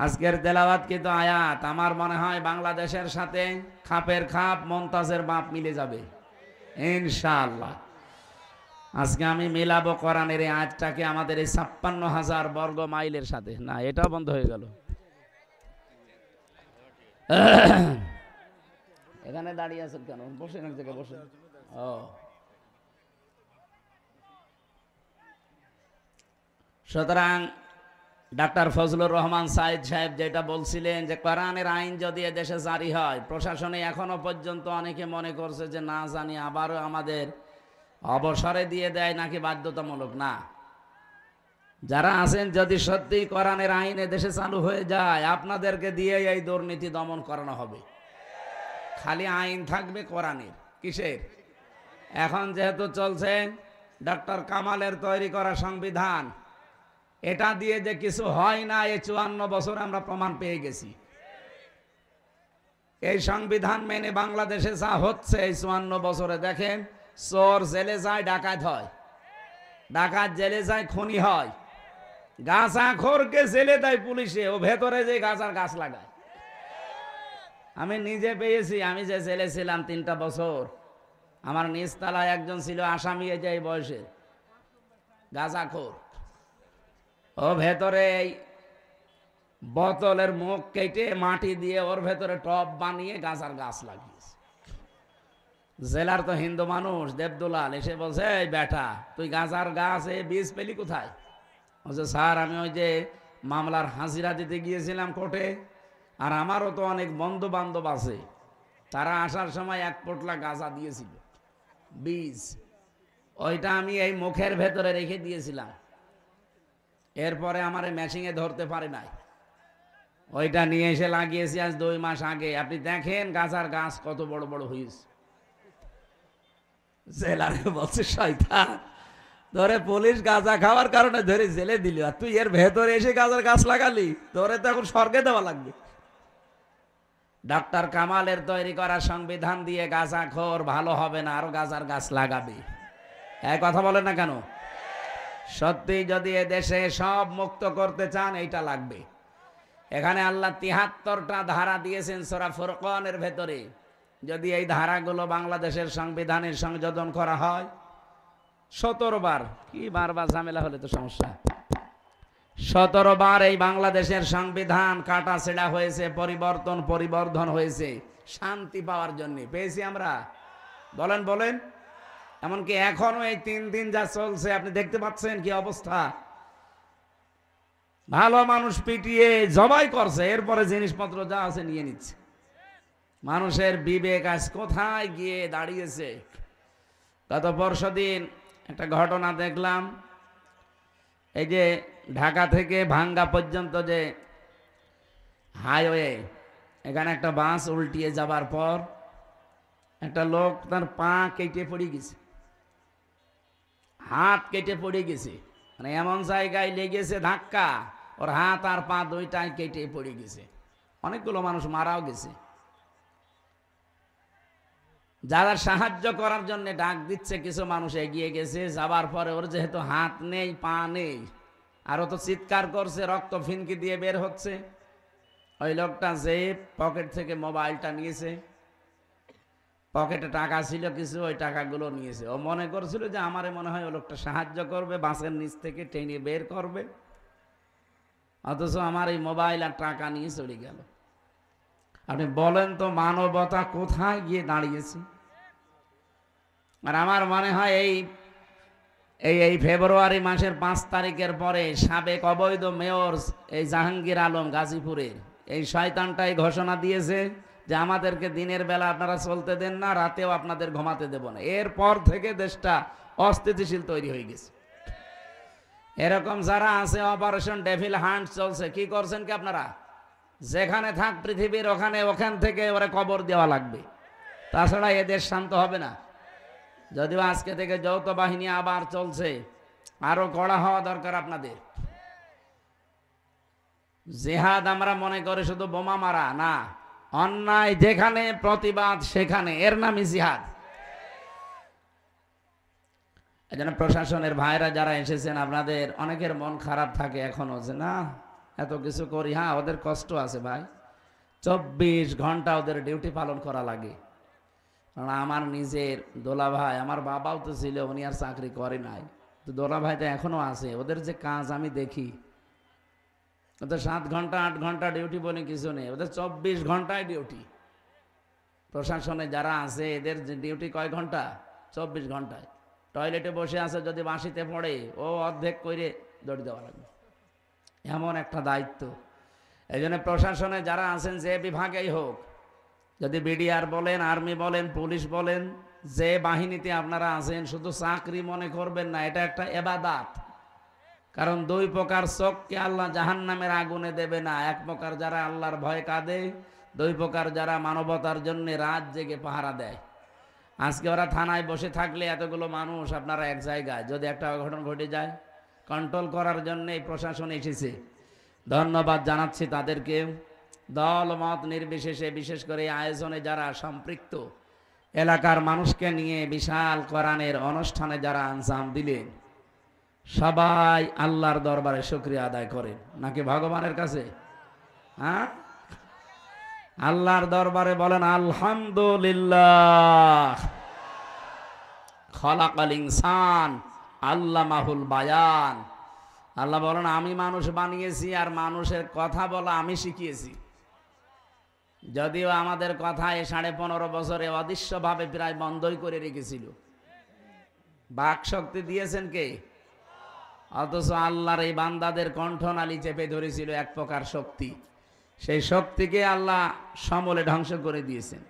আজকের তেলাওয়াত কিন্তু আয়াত আমার মনে হয় বাংলাদেশের সাথে খাপের খাপ, মমতাজের বাপ মিলে যাবে ইনশাআল্লাহ। আজকে আমি মিলাবো কোরআনের এই আয়াতটাকে আমাদের এই ৫৬,০০০ বর্গ মাইলের সাথে। না, এটাও বন্ধ হয়ে গেল। এখানে দাঁড়িয়ে আছেন কেন? বসেন এক জায়গায়, বসেন। ও সুতরাং ডাক্তার ফজলুর রহমান সাইদ সাহেব যেটা বলছিলেন যে কোরআনের আইন যদি এদেশে জারি হয়, প্রশাসনে এখনো পর্যন্ত অনেকে মনে করছে যে না জানি আবারও আমাদের অবসরে দিয়ে দেয় নাকি বাধ্যতামূলক। না, যারা আছেন, যদি সত্যি কোরআনের আইন এদেশে চালু হয়ে যায়, আপনাদেরকে দিয়ে এই দুর্নীতি দমন করানো হবে। খালি আইন থাকবে কোরআনের। কিসের? এখন যেহেতু চলছে ডক্টর কামালের তৈরি করা সংবিধান, এটা দিয়ে যে কিছু হয় না, এই ৫৪ বছর আমরা প্রমাণ পেয়ে গেছি। এই সংবিধান মেনে বাংলাদেশে যা হচ্ছে এই ৫৪ বছরে দেখেন, চোর জেলে যায়, ডাকাত হয়, ডাকাত জেলে যায়, খুনি হয়, গাঁজাখোরকে জেলে দেয় পুলিশে, ও ভেতরে যে গাঁজার গাছ লাগায়। আমি নিজে পেয়েছি, আমি যে জেলে ছিলাম 3টা বছর, আমার নিচতলায় একজন ছিল আসামি, এই যে এই বয়সের গাঁজাখোর। ও ভেতরে বোতলের মুখ কেটে মাটি দিয়ে ওর ভেতরে টব বানিয়ে গাঁজার গাছ লাগিয়েছে। জেলার তো হিন্দু মানুষ দেবদুলাল এসে বলছে, এই বেটা তুই গাঁজার গাছে বীজ পেলি কোথায়? বলছে, স্যার আমি ওই যে মামলার হাজিরা দিতে গিয়েছিলাম কোর্টে, আর আমারও তো অনেক বন্ধু বান্ধব আছে, তারা আসার সময় 1 পোটলা গাঁজা দিয়েছিল বীজ, ওইটা আমি এই মুখের ভেতরে রেখে দিয়েছিলাম, এরপরে আমার মেশিনে ধরতে পারে নাই, ওইটা নিয়ে এসে লাগিয়েছি আজ 2 মাস আগে। আপনি দেখেন গাঁজার গাছ কত বড় বড় হয়েছে। জেলারে বলছে, শয়তান, ধরে পুলিশ গাঁজা খাওয়ার কারণে ধরে জেলে দিল, আর তুই এর ভেতরে এসে গাঁজার গাছ লাগালি, ধরে তো এখন স্বর্গে দেওয়া লাগবে। ডক্টর কামালের তৈরি করা সংবিধান দিয়ে গাঁজাখোর ভালো হবে না, আরো গাঁজার গাছ লাগাবে। এক কথা বলেন না কেন? সত্যি যদি এ দেশে সব মুক্ত করতে চান এইটা লাগবে। এখানে আল্লাহ 73টা ধারা দিয়েছেন সূরা ফুরকানের ভেতরে। যদি এই ধারাগুলো বাংলাদেশের সংবিধানে সংযোজন করা হয় 17 বার, কি বারবার ঝামেলা হলে তো সমস্যা, 17 বার এই বাংলাদেশের সংবিধান কাটা ছেঁড়া হয়েছে, পরিবর্ধন হয়েছে শান্তি পাওয়ার জন্য। পেয়েছি আমরা? বলেন বলেন। এমনকি এখনো এই 3 দিন যা চলছে আপনি দেখতে পাচ্ছেন কি অবস্থা। ভালো মানুষ পিটিয়ে জবাই করছে, এরপরে জিনিসপত্র যা আছে নিয়ে নিচ্ছে। মানুষের বিবেক আজ কোথায় গিয়ে দাঁড়িয়েছে। গত পরশুদিন একটা ঘটনা দেখলাম, এই যে ঢাকা থেকে ভাঙ্গা পর্যন্ত যে হাইওয়ে, এখানে একটা বাস উল্টিয়ে যাবার পর একটা লোক তার পা কেটে পড়ে গেছে, হাত কেটে পড়ে গেছে, মানে এমন জায়গায় লেগেছে ধাক্কা, ওর হাত আর পা দুইটাই কেটে পড়ে গেছে। অনেকগুলো মানুষ মারাও গেছে। যারা সাহায্য করার জন্য ডাক দিচ্ছে, কিছু মানুষ এগিয়ে গেছে, যাবার পরে ওর যেহেতু হাত নেই পা নেই, আর ও তো চিৎকার করছে, রক্ত ফিনকি দিয়ে বের হচ্ছে। ওই লোকটা যে পকেট থেকে মোবাইলটা নিয়েছে, পকেটে টাকা ছিল কিছু, ওই টাকাগুলো নিয়েছে। ও মনে করছিল যে আমারে মনে হয় ও লোকটা সাহায্য করবে, বাসের নিচ থেকে টেনে বের করবে, অথচ আমার এই মোবাইল আর টাকা নিয়ে চলে গেল। আপনি বলেন তো মানবতা কোথায় গিয়ে দাঁড়িয়েছে? আর আমার মনে হয় এই ফেব্রুয়ারি মাসের 5 তারিখের পরে সাবেক অবৈধ মেয়র এই জাহাঙ্গীর আলম গাজীপুরের এই শয়তানটাই ঘোষণা দিয়েছে যে আমাদেরকে দিনের বেলা আপনারা চলতে দেন না, রাতেও আপনাদের ঘুমাতে দেব না। এরপর থেকে দেশটা অস্থিতিশীল তৈরি হয়ে গেছে। এরকম যারা আছে, অপারেশন ডেভিল হান্ট চলছে। কি করছেন কি আপনারা? যেখানে থাক পৃথিবীর ওখান থেকে ওরা কবর দেওয়া লাগবে, তাছাড়া এ দেশ শান্ত হবে না। যদিও আজকে থেকে যৌথ বাহিনী আবার চলছে, আরো কড়া হওয়া দরকার আপনাদের। জিহাদ আমরা মনে করি শুধু বোমা মারা না, অন্যায় যেখানে প্রতিবাদ সেখানে, এর নামই জিহাদ। এজন্য প্রশাসনের ভাইরা যারা এসেছেন, আপনাদের অনেকের মন খারাপ থাকে এখনো, যে না এত কিছু করি। হ্যাঁ, ওদের কষ্ট আছে ভাই, 24 ঘন্টা ওদের ডিউটি পালন করা লাগে। কারণ আমার নিজের দোলা ভাই, আমার বাবাও তো ছিল, উনি আর চাকরি করে নাই, তো দোলা ভাইটা এখনো আছে। ওদের যে কাজ আমি দেখি, ওদের 7 ঘন্টা 8 ঘন্টা ডিউটি বলে কিছু নেই, ওদের 24 ঘন্টায় ডিউটি। প্রশাসনে যারা আছে এদের ডিউটি কয় ঘন্টা? 24 ঘন্টায়। টয়লেটে বসে আছে, যদি বাঁশিতে পড়ে ও অর্ধেক করে দৌড় দেওয়া লাগবে, এমন একটা দায়িত্ব। এই জন্য প্রশাসনে যারা আছেন, যে বিভাগেই হোক, যদি বিডিআর বলেন, আর্মি বলেন, পুলিশ বলেন, যে বাহিনীতে আপনারা আছেন, শুধু চাকরি মনে করবেন না, এটা একটা ইবাদত। কারণ 2 প্রকার চোখকে আল্লাহ জাহান্নামের আগুনে দেবে না। 1 প্রকার যারা আল্লাহর ভয় কাঁদে, 2 প্রকার যারা মানবতার জন্য রাত জেগে পাহারা দেয়। আজকে ওরা থানায় বসে থাকলে এতগুলো মানুষ আপনারা এক জায়গায়, যদি একটা অঘটন ঘটে যায়, কন্ট্রোল করার জন্য এই প্রশাসন এসেছে। ধন্যবাদ জানাচ্ছি তাদেরকে। দল মত নির্বিশেষে, বিশেষ করে আয়োজনে যারা সম্পৃক্ত, এলাকার মানুষকে নিয়ে বিশাল কোরআনের অনুষ্ঠানে যারা আঞ্জাম দিলেন, সবাই আল্লাহর দরবারে শুকরিয়া আদায় করেন নাকি ভগবানের কাছে? হ্যাঁ, আল্লাহর দরবারে বলেন আলহামদুলিল্লাহ। খলাকাল ইনসান আল্লামাহুল বায়ান। আল্লাহ বলেন আমি মানুষ বানিয়েছি আর মানুষের কথা বলা আমি শিখিয়েছি। যদিও আমাদের কথা এই 15.5 বছরে অদৃশ্যভাবে প্রায় বন্ধই করে রেখেছিল, বাক শক্তি দিয়েছেন কে? অথচ আল্লাহর এই বান্দাদের কণ্ঠনালী চেপে ধরেছিল এক প্রকার শক্তি, সেই শক্তিকে আল্লাহ সমলে ধ্বংস করে দিয়েছেন।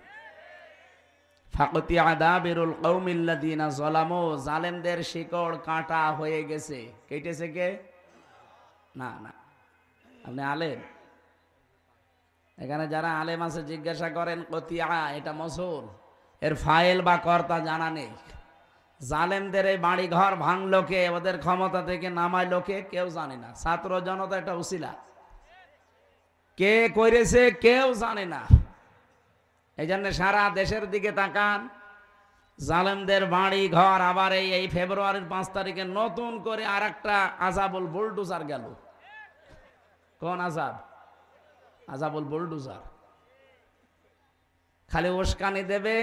ফাকতি আদাবিরুল কওমিল্লাযিনা যালামু, জালেমদের শিকড় কাটা হয়ে গেছে। কেটেছে কে? না না, আপনি আলেম, এখানে যারা আলেম আছে জিজ্ঞাসা করেন কতিয়া এটা মসুল, এর ফাইল বা কর্তা জানা নেই। জালেমদের এই বাড়ি ঘর ভাঙলো কে, ওদের ক্ষমতা থেকে নামাইলো কে, কেউ জানে না। ছাত্র জনতা একটা উসিলা, কে করেছে কেউ জানে না। এই জন্য সারা দেশের দিকে তাকান, জালেমদের বাড়ি ঘর আবার এই ফেব্রুয়ারির 5 তারিখে নতুন করে আর একটা আজাবুল বুলডোজার গেল। কোন আজাব? আজাবুল বুলডোজার। খালি উস্কানি দেবে,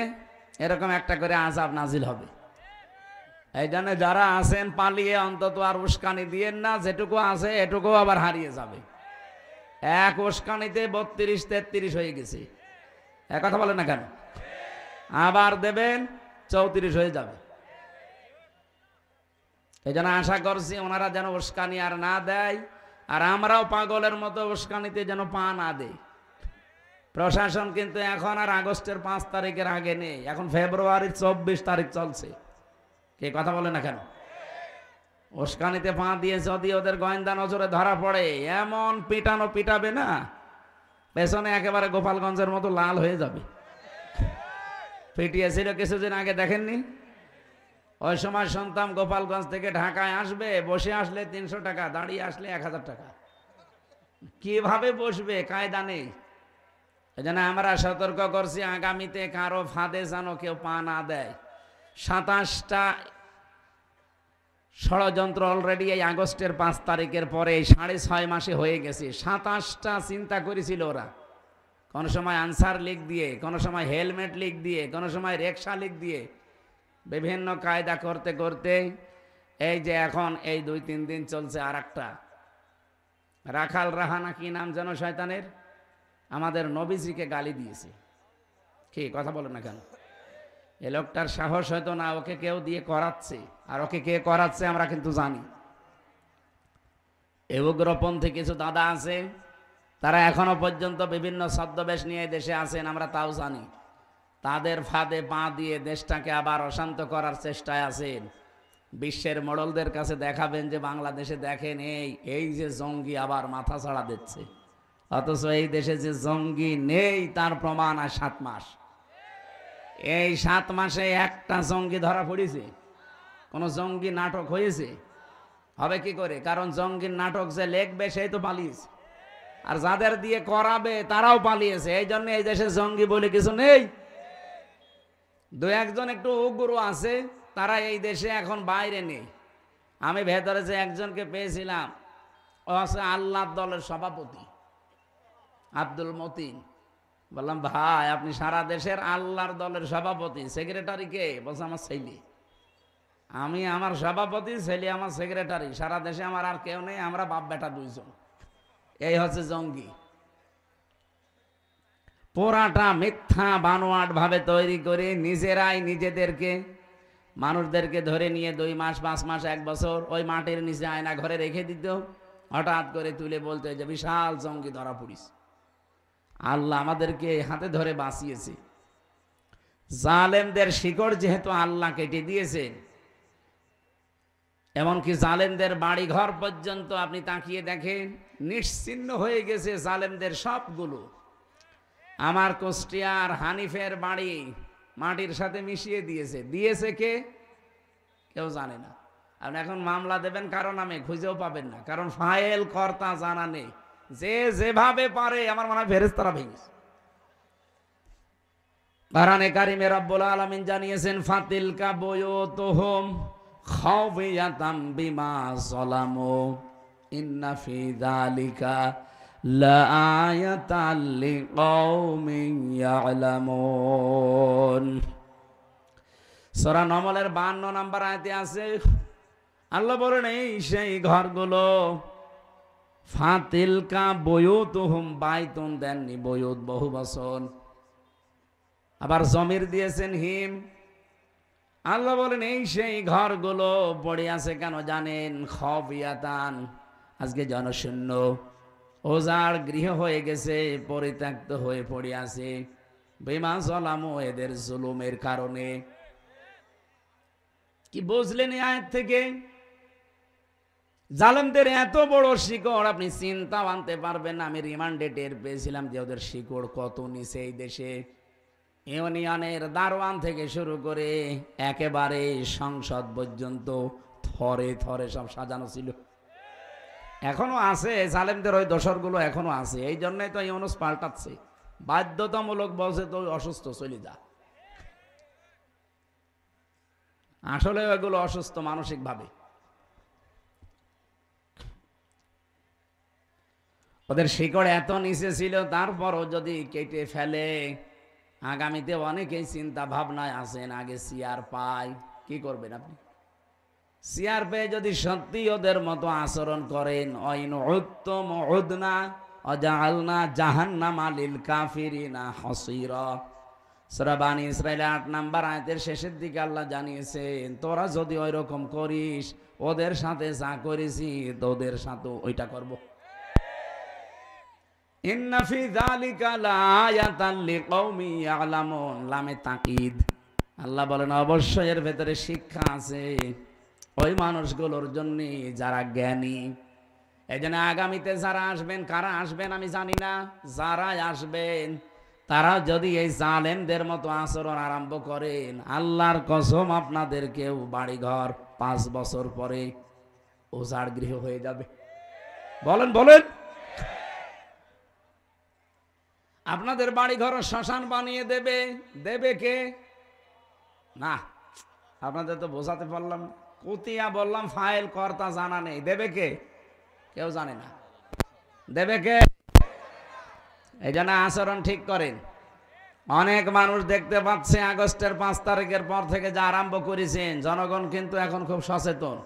এরকম একটা করে আজাব নাজিল হবে। এই জন্য যারা আছেন পালিয়ে অন্তত আর উস্কানি দিয়েন না, যেটুকু আছে এটুকু আবার হারিয়ে যাবে। এক উস্কানিতে 32-33 হয়ে গেছে, এক কথা বলেন না কেন? আবার দেবেন 34 হয়ে যাবে। এই জন্য আশা করছি ওনারা যেন উস্কানি আর না দেয়, আর আমরাও পাগলের মতো উস্কানিতে যেন পা না দেই। প্রশাসন কিন্তু এখন আর আগস্টের 5 তারিখের আগে নেই, এখন ফেব্রুয়ারির 24 তারিখ চলছে। কে কথা বলে না কেন? উস্কানিতে পা দিয়ে যদি ওদের গোয়েন্দা নজরে ধরা পড়ে, এমন পিটানো পিটাবে না, পেছনে একেবারে গোপালগঞ্জের মতো লাল হয়ে যাবে। পিটিয়েছিল কিছুদিন আগে, দেখেননি? ওই সময় শুনতাম গোপালগঞ্জ থেকে ঢাকায় আসবে, বসে আসলে 300 টাকা, দাঁড়িয়ে আসলে 1000 টাকা। কিভাবে বসবে কায়দা নেই। এই জন্য আমরা সতর্ক করছি, আগামীতে কারো ফাঁদে যেন কেউ পা না দেয়। 27টা ষড়যন্ত্র অলরেডি এই আগস্টের 5 তারিখের পরে 6.5 মাসে হয়ে গেছে। 27টা চিন্তা করেছিল ওরা, কোন সময় আনসার লিগ দিয়ে, কোন সময় হেলমেট লিগ দিয়ে, কোন সময় রিকশা লিগ দিয়ে, বিভিন্ন কায়দা করতে করতে এই যে এখন এই 2-3 দিন চলছে আর একটা রাখাল রাহানা, কি নাম যেন শয়তানের, আমাদের নবীজিকে গালি দিয়েছে। কি কথা বলে না কেন? এ লোকটার সাহস হয়তো না, ওকে কেউ দিয়ে করাচ্ছে, আর ওকে কে করাচ্ছে আমরা কিন্তু জানি। এই উগ্রপন্থী কিছু দাদা আছে, তারা এখনো পর্যন্ত বিভিন্ন ছদ্মবেশ নিয়ে দেশে আছেন, আমরা তাও জানি। তাদের ফাঁদে পা দিয়ে দেশটাকে আবার অশান্ত করার চেষ্টায় আছেন। বিশ্বের মোড়লদের কাছে দেখাবেন যে বাংলাদেশে দেখেন এই যে জঙ্গি আবার মাথা ছাড়া দিচ্ছে, অথচ এই দেশে যে জঙ্গি নেই তার প্রমাণ আর 7 মাস। এই 7 মাসে একটা জঙ্গি ধরা পড়েছে? কোন জঙ্গি নাটক হয়েছে? হবে কি করে? কারণ জঙ্গির নাটক যে লেখবে সেই তো পালিয়েছে, আর যাদের দিয়ে করাবে তারাও পালিয়েছে। এই জন্য এই দেশে জঙ্গি বলে কিছু নেই। 2-1 জন একটু উগ্র আছে, তারা এই দেশে এখন বাইরে নেই। আমি ভেতরে যে একজনকে পেয়েছিলাম, ও আছে আল্লাহর দলের সভাপতি আব্দুল মতিন। বললাম ভাই আপনি সারা দেশের আল্লাহর দলের সভাপতি, সেক্রেটারি কে? বলছে আমার ছেলে। আমি আমার সভাপতি, ছেলে আমার সেক্রেটারি, সারা দেশে আমার আর কেউ নেই, আমরা বাপ বেটা 2 জন। এই হচ্ছে জঙ্গি। পোড়াটা মিথ্যা বানোয়াট ভাবে তৈরি করে নিজেরাই নিজেদেরকে, মানুষদেরকে ধরে নিয়ে 2 মাস 5 মাস 1 বছর ওই মাটির নিচে আয়না ঘরে রেখে দিত, হঠাৎ করে তুলে বলতে যে বিশাল জঙ্গি ধরা পড়িস। আল্লাহ আমাদেরকে হাতে ধরে বাঁচিয়েছে। জালেমদের শিকড় যেহেতু আল্লাহ কেটে দিয়েছেন, এমনকি জালেমদের বাড়ি ঘর পর্যন্ত আপনি তাকিয়ে দেখেন নিশ্চিহ্ন হয়ে গেছে জালেমদের সবগুলো। আমার কুষ্টিয়ার হানিফের বাড়ি মাটির সাথে মিশিয়ে দিয়েছে কে? কেউ জানে না। আপনি এখন মামলা দেবেন কারো নামে, খুঁজেও পাবেন না, কারণ ফাইল কর্তা জানা নেই। যে যেভাবে পারে, আমার মনে হয় ফেরেশতারা ভেঙেছে। কোরআনে কারিমে রব্বুল আলামিন জানিয়েছেন ফাতিলকা বুয়ুতুহুম খাওফিয়াতাম বিমা যালামু ইন্না ফি যালিকা লাআয়াতাল লিকাওমিন ইয়ালামুন। সূরা নমলের 52 নম্বর আয়াতে আছে, আল্লাহ বলেন এই সেই ঘরগুলো, ফাতিলকা বুয়ুতুহুম বাইতুন, দেননি বুয়ুত বহু বচন, আবার জমির দিয়েছেন হিম। আল্লাহ বলেন এই সেই ঘরগুলো পড়ে আছে কেন জানেন? খাওফিয়াতান, আজকে জনশূন্য, ওজাড় গৃহ হয়ে গেছে, পরিত্যক্ত হয়ে পড়ে আছে, বিমা যালামু, এদের জুলুমের কারণে। কি বুঝলেন এই আয়াত থেকে? জালেমদের এত বড় শিকড় আপনি চিন্তা আনতে পারবেন না। আমি রিমান্ডে টের পেয়েছিলাম যে ওদের শিকড় কত নিচে এই দেশে। ইউনিয়নের দারোয়ান থেকে শুরু করে একেবারে সংসদ পর্যন্ত থরে থরে সব সাজানো ছিল। এখনো আছে জালেমদের ওই দোসরগুলো, এখনো আছে। এই জন্যই তো ইউনুস পাল্টাচ্ছে, বাধ্যতামূলক বলছে তো অসুস্থ চলে যা। আসলে ওইগুলো অসুস্থ মানসিক ভাবে। ওদের শিকড় এত নিচে ছিল, তারপরও যদি কেটে ফেলে, আগামীতে অনেকেই চিন্তা ভাবনায় আছেন আগে সিআর পাই, কি করবেন আপনি? সিআর পেয়ে যদি সত্যি ওদের মতো আচরণ করেন, অইন উত্তম উদনা অজালনা জাহান্নামা লিল কাফিরিনা হাসিরা। সূরা বানী ইসরাঈল 8 নম্বর আয়াতের শেষের দিকে আল্লাহ জানিয়েছেন, তোরা যদি ওই রকম করিস, ওদের সাথে যা করেছি তোদের সাথে ওইটা করব। ইন্না ফি যালিকা লাআয়াতান লিকাওমি ইয়ালামুন, লামে তাকিদ। আল্লাহ বলেন অবশ্যই এর ভেতরে শিক্ষা আছে ওই মানুষগুলোর জন্য যারা জ্ঞানী। এই জন্য আগামীতে যারা আসবেন, কারা আসবেন আমি জানি না, যারা আসবেন তারা যদি এই জালেমদের মতো আচরণ আরম্ভ করেন, আল্লাহর কসম আপনাদেরকেও বাড়িঘর 5 বছর পরে উজাড় গৃহ হয়ে যাবে। বলেন বলেন, আপনাদের বাড়িঘর শ্মশান বানিয়ে দেবে। দেবে কে? না, আপনাদের তো বোঝাতে পারলাম, কুতিয়া বললাম, ফাইল কর্তা জানা নেই। দেবে কে? কেউ জানে না। দেবে কে? এই জন্য আচরণ ঠিক করেন। অনেক মানুষ দেখতে পাচ্ছে আগস্টের 5 তারিখের পর থেকে যা আরম্ভ করেছেন, জনগণ কিন্তু এখন খুব সচেতন।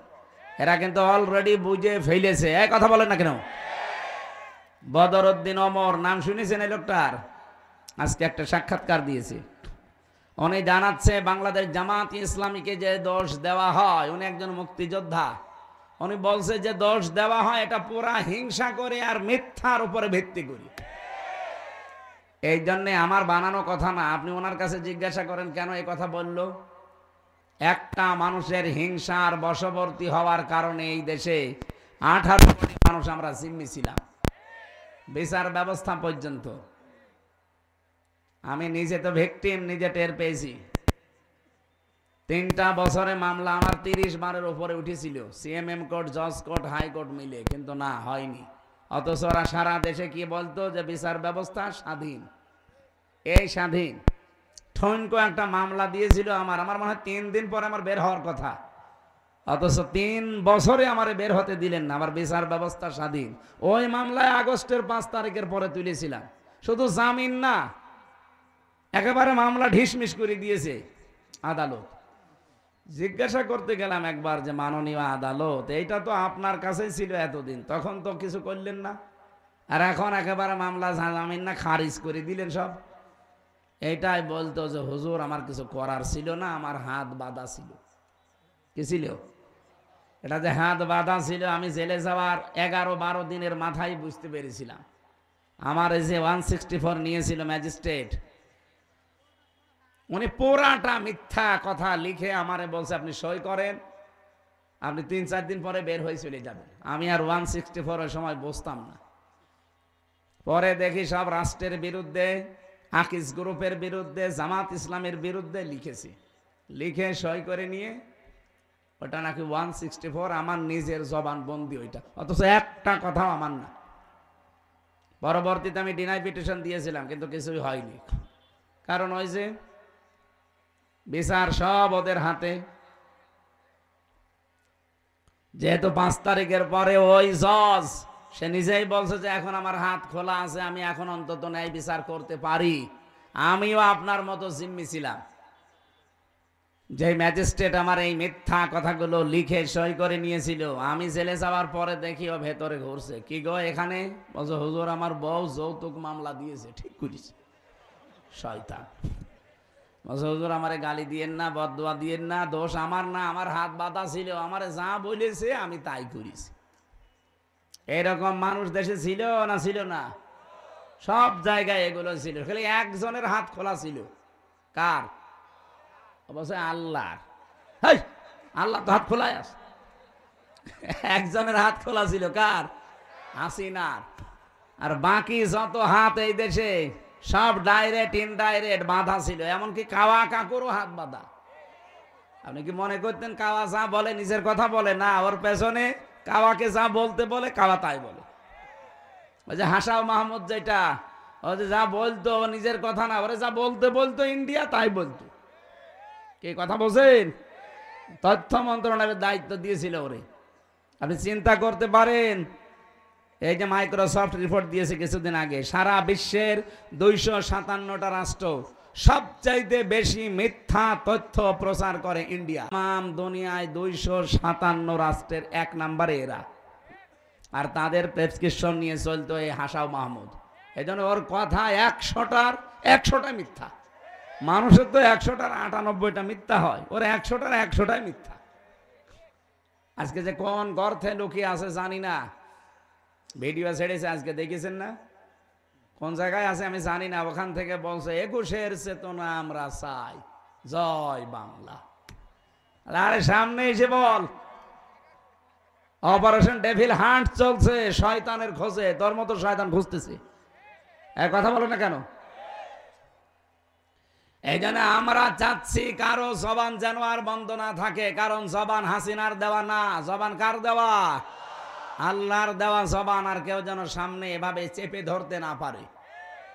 এরা কিন্তু অলরেডি বুঝে ফেলেছে। এই কথা বলেন না কেন? বদরউদ্দিন ওমর নাম শুনেছেন এই লোকটার? আজকে একটা সাক্ষাৎকার দিয়েছে। উনি জানাচ্ছে বাংলাদেশ জামাত ইসলামীকে যে দোষ দেওয়া হয়, উনি একজন মুক্তিযোদ্ধা। উনি বলছে যে দোষ দেওয়া হয় এটা পুরা হিংসা করে আর মিথ্যার উপরে ভিত্তি করে। এই জন্যে আমার বানানো কথা না, আপনি ওনার কাছে জিজ্ঞাসা করেন কেন এই কথা বলল। একটা মানুষের হিংসার বশবর্তী হওয়ার কারণে এই দেশে 18 কোটি মানুষ আমরা জিম্মি ছিলাম, বিচার ব্যবস্থা পর্যন্ত। আমি নিজে তো ভিকটিম, নিজে টের পেয়েছি। 3টা বছরে মামলা আমার 30 বারের উপরে উঠেছিল, সিএমএম কোর্ট, জজ কোর্ট, হাইকোর্ট মিলে, কিন্তু না হয়নি। অথচ ওরা সারা দেশে কি বলতো যে বিচার ব্যবস্থা স্বাধীন। এই স্বাধীন ঠনকো একটা মামলা দিয়েছিল আমার মনে হয় 3 দিন পরে আমার বের হওয়ার কথা, অথচ 3 বছরে আমার বের হতে দিলেন না। আমার বিচার ব্যবস্থা স্বাধীন। ওই মামলায় আগস্টের 5 তারিখের পরে তুলেছিলাম, শুধু জামিন না, একেবারে মামলা ঢিসমিস করে দিয়েছে আদালত। জিজ্ঞাসা করতে গেলাম একবার যে মাননীয় আদালত, এইটা তো আপনার কাছেই ছিল এতদিন, তখন তো কিছু করলেন না, আর এখন একেবারে মামলা জামিন না খারিজ করে দিলেন সব। এইটাই বলতো যে হুজুর আমার কিছু করার ছিল না, আমার হাত বাঁধা ছিল। কি ছিল এটা? যে হাত বাঁধা ছিল, আমি জেলে যাওয়ার 11-12 দিনের মাথায় বুঝতে পেরেছিলাম। আমার এই যে 164 নিয়েছিল ম্যাজিস্ট্রেট, উনি পুরাটা মিথ্যা কথা লিখে আমারে বলছে আপনি সই করেন, আপনি 3-4 দিন পরে বের হয়ে চলে যাবেন। আমি আর 164 এর সময় বসতাম না। পরে দেখি সব রাষ্ট্রের বিরুদ্ধে, আকিস গ্রুপের বিরুদ্ধে, জামাত ইসলামের বিরুদ্ধে লিখেছি, লিখে সই করে নিয়ে ওটা নাকি 164 আমার নিজের জবান বন্দি ওইটা, অথচ একটা কথাও আমার না। পরবর্তীতে আমি ডিনাই পিটিশন দিয়েছিলাম, কিন্তু কিছুই হয়নি। কারণ ওই যে বিচার সব ওদের হাতে। যেহেতু 5 তারিখের পরে ওই জজ সে নিজেই বলছে যে এখন আমার হাত খোলা আছে, আমি এখন অন্তত ন্যায় বিচার করতে পারি। আমিও আপনার মতো জিম্মি ছিলাম। যে ম্যাজিস্ট্রেট আমার এই মিথ্যা কথাগুলো লিখে সই করে নিয়েছিল, আমি জেলে যাওয়ার পরে দেখি ও ভেতরে ঘুরছে। কি গো এখানে? বলছে হুজুর আমার বউ যৌতুক মামলা দিয়েছে। ঠিক করিস শয়তান। বলছে হুজুর আমারে গালি দিয়েন না, বদদোয়া দিয়েন না, দোষ আমার না, আমার হাত বাঁধা ছিল, আমারে যা বলেছে আমি তাই করেছি। এরকম মানুষ দেশে ছিল না ছিল না? সব জায়গায় এগুলো ছিল, খালি একজনের হাত খোলা ছিল। কার? অবশ্যই আল্লাহর। হেই, আল্লাহ তো হাত খোলাই আছে। একজনের হাত খোলা ছিল, কার? হাসিনার। আর বাকি যত হাত এই দেশে সব ডাইরেক্ট ইনডাইরেক্ট বাঁধা ছিল, এমনকি কাওয়া কাকুরও হাত বাঁধা। আপনি কি মনে করতেন কাওয়া যা বলে নিজের কথা বলে? না, ওর পেছনে কাওয়াকে যা বলতে বলে কাওয়া তাই বলে। ওই যে হাসাও মাহমুদ, যেটা ও যে যা বলতো নিজের কথা না, ওরে যা বলতে বলতো ইন্ডিয়া তাই বলতো। কি কথা বলছেন? তথ্য মন্ত্রণালয়ের দায়িত্ব দিয়েছিল ওরে। আপনি চিন্তা করতে পারেন, এই যে মাইক্রোসফট রিপোর্ট দিয়েছে কিছুদিন আগে, সারা বিশ্বের 257টা রাষ্ট্র সবচাইতে বেশি মিথ্যা তথ্য প্রচার করে ইন্ডিয়া। তাম দুনিয়ায় 257 রাষ্ট্রের 1 নম্বরে এরা। আর তাদের প্রেসক্রিপশন নিয়ে চলতো এই হাসাও মাহমুদ। এই জন্য ওর কথা 100টার মিথ্যা। মানুষের তো 100টার 98টা মিথ্যা হয়, ওর 100টার 100টাই মিথ্যা। আজকে যে কোন গর্তে লুকিয়ে আছে জানি না, ভিডিও ছেড়েছে আজকে, দেখেছেন না? কোন জায়গায় আছে আমি জানি না, ওখান থেকে বলছে 21-এর চেতনা আমরা চাই, জয় বাংলা। আরে সামনে এসে বল, অপারেশন ডেভিল হান্ট চলছে শয়তানের খোঁজে, তোর মতো শয়তান খুঁজতেছে। এক কথা বলো না কেন? এই জন্য আমরা চাচ্ছি কারো জবান যেন আর বন্ধ না থাকে, কারণ জবান হাসিনার দেওয়া না, জবান কার দেওয়া? আল্লাহর দেওয়া জবান। আর কেউ যেন সামনে এভাবে চেপে ধরতে না পারে।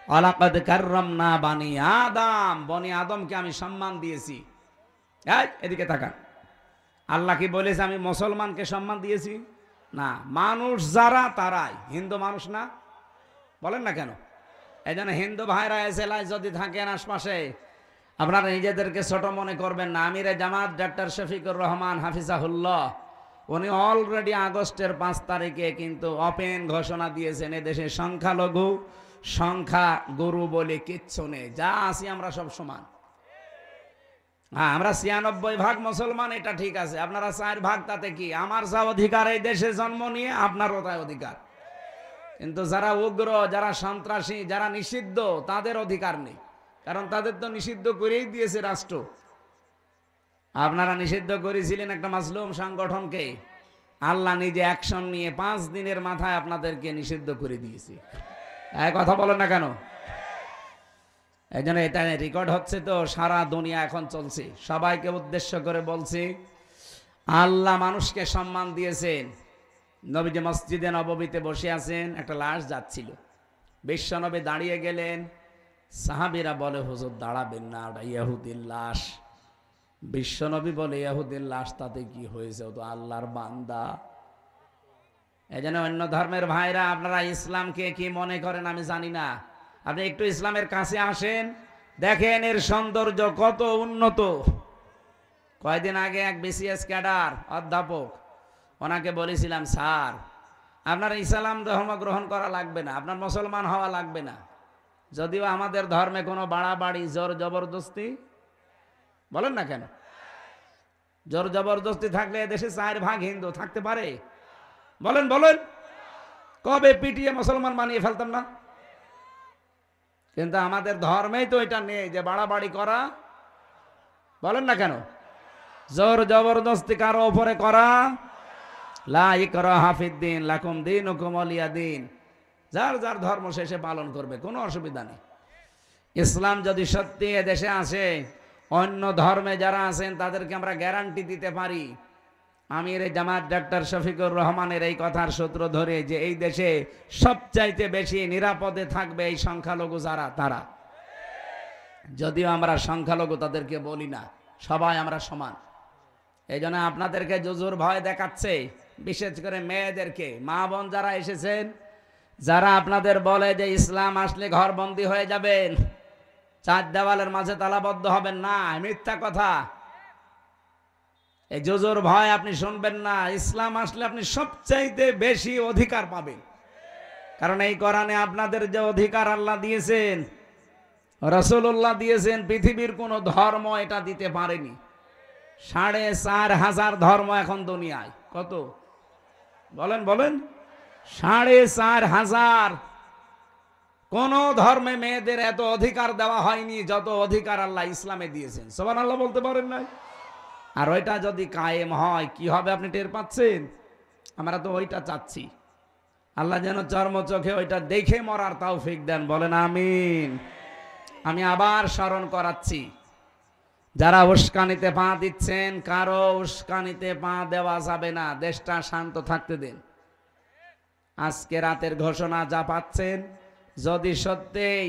ওয়ালাকাদ কাররামনা বানি আদম, বনি আদমকে আমি সম্মান দিয়েছি। এই এদিকে তাকান, আল্লাহ কি বলেছে আমি মুসলমানকে সম্মান দিয়েছি? না, মানুষ যারা তারাই, হিন্দু মানুষ না, বলেন না কেন? এই জন্য হিন্দু ভাইরা এসেলায় যদি থাকেন আশপাশে, আপনারা নিজেদেরকে ছোট মনে করবেন না। আমিরে জামাত ডক্টর শফিকুর রহমান হাফিজাহুল্লাহ, উনি অলরেডি আগস্টের 5 তারিখে কিন্তু ওপেন ঘোষণা দিয়েছেন, এদেশে সংখ্যালঘু সংখ্যা গুরু বলে কিচ্ছু নেই, যা আছি আমরা সব সমান। হ্যাঁ, আমরা 96% মুসলমান, এটা ঠিক আছে। আপনারা 4%, তাতে কি? আমার যা অধিকার এই দেশে জন্ম নিয়ে, আপনারও তাই অধিকার। কিন্তু যারা উগ্র, যারা সন্ত্রাসী, যারা নিষিদ্ধ, তাদের অধিকার নেই, কারণ তাদের তো নিষিদ্ধ করেই দিয়েছে রাষ্ট্র। আপনারা নিষিদ্ধ করেছিলেন একটা মাসলুম সংগঠনকে, আল্লাহ নিজে অ্যাকশন নিয়ে 5 দিনের মাথায় আপনাদেরকে নিষিদ্ধ করে দিয়েছে। এক কথা বলেন না কেন? এই জন্য এটা রেকর্ড হচ্ছে তো, সারা দুনিয়া এখন চলছে। সবাইকে উদ্দেশ্য করে বলছি, আল্লাহ মানুষকে সম্মান দিয়েছেন। নবীজি মসজিদে নববীতে বসে আছেন, একটা লাশ যাচ্ছিল, বিশ্বনবী দাঁড়িয়ে গেলেন। সাহাবীরা বলে হুজুর দাঁড়াবেন না, ওটা ইহুদির লাশ। বিশ্বনবী বলে ইহুদির লাশ, তাতে কি হয়েছে, ও তো আল্লাহর বান্দা। এই জন্য অন্য ধর্মের ভাইরা, আপনারা ইসলামকে কি মনে করেন আমি জানি না, আপনি একটু ইসলামের কাছে আসেন, দেখেন এর সৌন্দর্য কত উন্নত। কয়েকদিন আগে এক বিসিএস ক্যাডার অধ্যাপক, ওনাকে বলেছিলাম, স্যার আপনার ইসলাম ধর্ম গ্রহণ করা লাগবে না, আপনার মুসলমান হওয়া লাগবে না, যদিও আমাদের ধর্মে কোনো বাড়াবাড়ি জোর জবরদস্তি, বলেন না কেন? জোর জবরদস্তি থাকলে দেশে 4% হিন্দু থাকতে পারে? বলেন বলেন, কবে পিটিয়ে মুসলমান বানিয়ে ফেলতাম না? কিন্তু আমাদের ধর্মেই তো এটা নেই যে বাড়াবাড়ি করা, বলেন না কেন? জোর জবরদস্তি কারো উপরে করা, লা ইকরাহা ফিদ্দিন লাকুম দীনুকুম ওয়ালিয়া দীন, যার যার ধর্ম শেষে পালন করবে, কোনো অসুবিধা নেই। ইসলাম যদি সত্যি দেশে আসে, অন্য ধর্মে যারা আছেন তাদেরকে আমরা গ্যারান্টি দিতে পারি, আমির জামাত ডক্টর শফিকুর রহমানের এই কথার সূত্র ধরে, যে এই দেশে সবচাইতে বেশি নিরাপদে থাকবে এই সংখ্যালঘু যারা, তারা। যদিও আমরা সংখ্যালঘু তাদেরকে বলি না, সবাই আমরা সমান। এই জন্য আপনাদেরকে জুজুর ভয় দেখাচ্ছে, বিশেষ করে মেয়েদেরকে, মা বোন যারা এসেছেন, যারা আপনাদের বলে যে ইসলাম আসলে ঘরবন্দি হয়ে যাবেন, চার দেওয়ালের মাঝে তালাবদ্ধ হবেন না, মিথ্যা কথা। এই জুজুর ভয় আপনি শুনবেন না। ইসলাম আসলে আপনি সবচাইতে বেশি অধিকার পাবেন, কারণ এই কোরআনে আপনাদের যে অধিকার আল্লাহ দিয়েছেন, রাসূলুল্লাহ দিয়েছেন, পৃথিবীর কোন ধর্ম এটা দিতে পারেনি। 4,500 ধর্ম এখন দুনিয়ায়। কত বলেন বলেন? 4,500। কোন ধর্মে মেয়েদের এত অধিকার দেওয়া হয়নি যত অধিকার আল্লাহ ইসলামে দিয়েছেন। সুবহানাল্লাহ বলতে পারেন না? আর ওইটা যদি কায়েম হয় কি হবে আপনি টের পাচ্ছেন? আমরা তো ওইটা চাচ্ছি। আল্লাহ যেন চর্ম চোখে ওইটা দেখে মরার তৌফিক দেন, বলেন আমিন। আমি আবার স্মরণ করাচ্ছি, যারা উস্কানিতে পা দিচ্ছেন, কারো উস্কানিতে পা দেওয়া যাবে না। দেশটা শান্ত থাকতে দেন। আজকে রাতের ঘোষণা যা পাচ্ছেন, যদি সত্যিই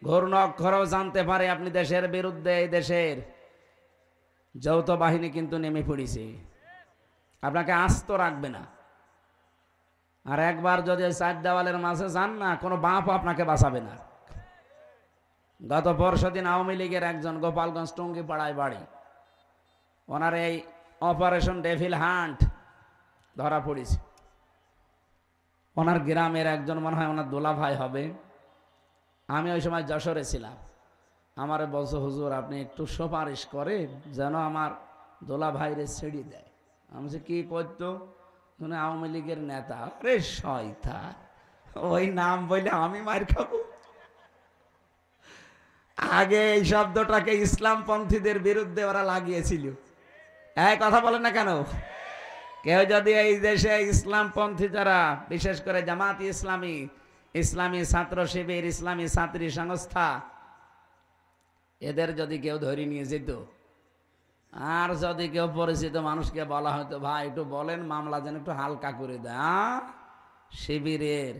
ঘূর্ণ অক্ষরেও জানতে পারে আপনি দেশের বিরুদ্ধে, এই দেশের যৌথ বাহিনী কিন্তু নেমে পড়েছে, আপনাকে আস্ত রাখবে না। আর একবার যদি চার দেওয়ালের মাঝে যান না, কোনো বাপও আপনাকে বাঁচাবে না। গত পরশুদিন আওয়ামী লীগের একজন গোপালগঞ্জ টুঙ্গিপাড়ায় বাড়ি, ওনার এই অপারেশন ডেভিল হান্ট ধরা পড়েছে। ওনার গ্রামের একজন মনে হয় ওনার দোলা ভাই হবে। আমি ওই সময় যশোরে ছিলাম। আমার বলছে, হুজুর আপনি একটু সুপারিশ করেন যেন আমার দোলা ভাইরে ছেড়ে দেয়। আমি বলছি কি করতো? আওয়ামী লীগের নেতা। আরে শয়তান, ওই নাম বলে আমি মার খাবো? আগে এই শব্দটাকে ইসলামপন্থীদের বিরুদ্ধে ওরা লাগিয়েছিল। এই কথা বলেন না কেন? কেউ যদি এই দেশে ইসলামপন্থী যারা, বিশেষ করে জামাত ইসলামী, ইসলামী ছাত্র শিবির, ইসলামী ছাত্রী সংস্থা, এদের যদি কেউ ধরে নিয়ে যেত, আর যদি কেউ পরিচিত মানুষকে বলা হয়তো ভাই একটু বলেন মামলা যেন একটু হালকা করে দেয়, শিবিরের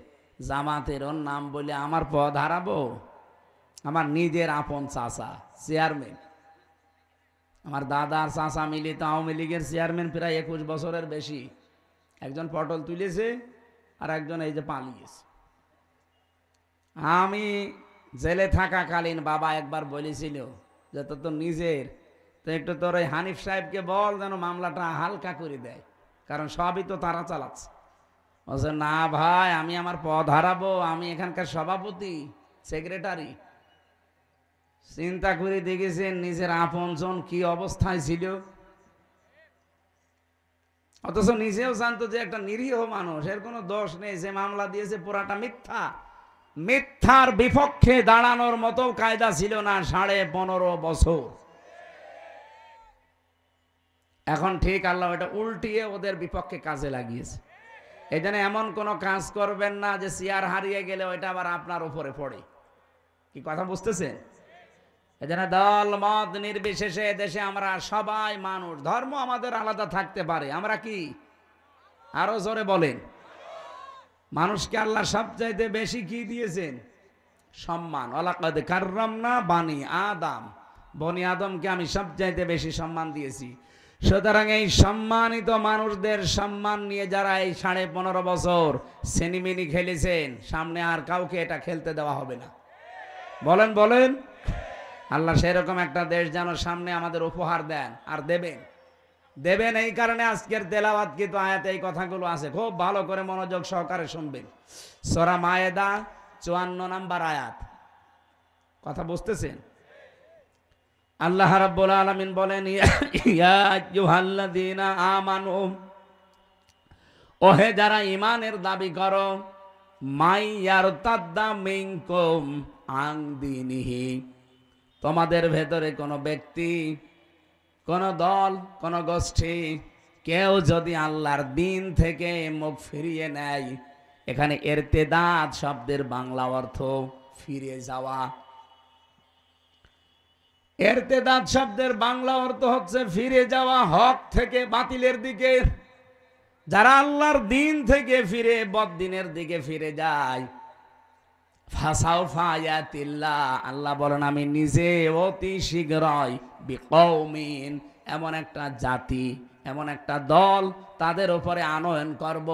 জামাতের ওর নাম বলে আমার পদ হারাবো? আমার নিজের আপন চাচা চেয়ারম্যান, আমার দাদার চাচা মিলিত আওয়ামী লীগের চেয়ারম্যান প্রায় 21 বছরের বেশি। একজন পটল তুলেছে আর একজন এই যে পালিয়েছে। আমি জেলে থাকাকালীন বাবা একবার বলেছিল যে তো নিজের, তো একটু তোর ওই হানিফ সাহেবকে বল যেন মামলাটা হালকা করে দেয়, কারণ সবই তো তারা চালাচ্ছে। বলছে না ভাই, আমি আমার পদ হারাবো, আমি এখানকার সভাপতি, সেক্রেটারি। চিন্তা করে দেখেছেন নিজের আপনজন কি অবস্থায় ছিল, অথচ নিজেও জানতো যে একটা নিরীহ মানুষ, এর কোনো দোষ নেই, যে মামলা দিয়েছে পুরাটা মিথ্যা। মিথ্যার বিপক্ষে দাঁড়ানোর মতো কায়দা ছিল না 15.5 বছর। এখন ঠিক আল্লাহ এটা উল্টিয়ে ওদের বিপক্ষে কাজে লাগিয়েছে। এই জন্য এমন কোনো কাজ করবেন না যে চেয়ার হারিয়ে গেলে ওইটা আবার আপনার উপরে পড়ে। কি কথা বুঝতেছেন? এই জন্য দল মত নির্বিশেষে দেশে আমরা সবাই মানুষ, ধর্ম আমাদের আলাদা থাকতে পারে, আমরা কি আরো জোরে বলেন? মানুষকে আল্লাহ সবচাইতে বেশি কি দিয়েছেন? সম্মান। ওয়ালাকাদ কাররামনা বানি আদম, বনি আদমকে আমি সবচাইতে বেশি সম্মান দিয়েছি। সুতরাং এই সম্মানিত মানুষদের সম্মান নিয়ে যারা এই 15.5 বছর সেনিমিনি খেলেছেন, সামনে আর কাউকে এটা খেলতে দেওয়া হবে না। বলেন বলেন? আল্লাহ সেরকম একটা দেশ যেন সামনে আমাদের উপহার দেন, আর দেবেন। দেবেন এই কারণে আজকের তেলাওয়াত কিন্তু আয়াতে এই কথাগুলো আছে, খুব ভালো করে মনোযোগ সহকারে শুনবেন। সূরা মায়েদা 54 নম্বর আয়াত। কথা বুঝতেছেন? আল্লাহ রাব্বুল আলামিন বলেন, ইয়া আইয়ুহাল্লাযীনা আমানু, ওহে যারা ঈমানের দাবি করো, মাইয়ারতাদ্দা মিনকুম আন দীনিহি, তোমাদের ভেতরে কোনো ব্যক্তি, কোন দল, কোন গোষ্ঠী, কেউ যদি আল্লাহর দিন থেকে মুখ ফিরিয়ে নেয়। এখানে ইরতিদাদ শব্দের বাংলা অর্থ ফিরে যাওয়া। ইরতিদাদ শব্দের বাংলা অর্থ হচ্ছে ফিরে যাওয়া হক থেকে বাতিলের দিকে। যারা আল্লাহর দিন থেকে ফিরে বদ্দিনের দিকে ফিরে যায়, ফাসাউফা ইয়াতিল্লাহ, আল্লাহ বলেন আমি নিজে অতি শীঘ্রই বিকৌমিন, এমন একটা জাতি, এমন একটা দল, তাদের উপরে আনয়ন করব।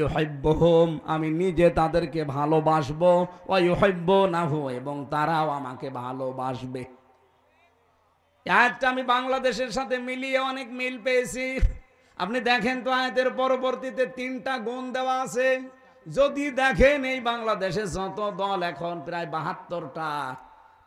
ইউহিব্বুহুম, আমি নিজে তাদেরকে ভালোবাসবো, ওয়া ইউহিব্বুনাহু, এবং তারাও আমাকে ভালোবাসবে। আয়াতটা আমি বাংলাদেশের সাথে মিলিয়ে অনেক মিল পেয়েছি। আপনি দেখেন তো আয়াতের পরবর্তীতে 3টা গুণ দেওয়া আছে। যদি দেখেন এই বাংলাদেশে যত দল এখন প্রায় 72টা,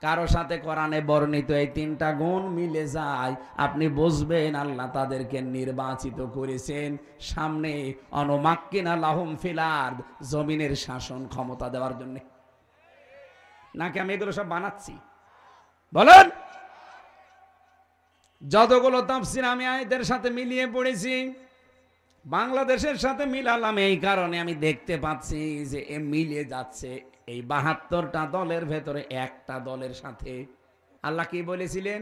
কারো সাথে কোরআনে বর্ণিত এই 3টা গুণ মিলে যায়, আপনি বুঝবেন আল্লাহ তাদেরকে নির্বাচিত করেছেন সামনে অনুমাক্কিনা লাহুম ফিল আরদ, জমিনের শাসন ক্ষমতা দেওয়ার জন্য। নাকি আমি এগুলো সব বানাচ্ছি? বলেন। যতগুলো তাফসীর আমি আয়াতের সাথে মিলিয়ে পড়েছি, বাংলাদেশের সাথে মিলালাম এই কারণে আমি দেখতে পাচ্ছি যে এ মিলে যাচ্ছে এই 72টা দলের ভেতরে একটা দলের সাথে। আল্লাহ কি বলেছিলেন?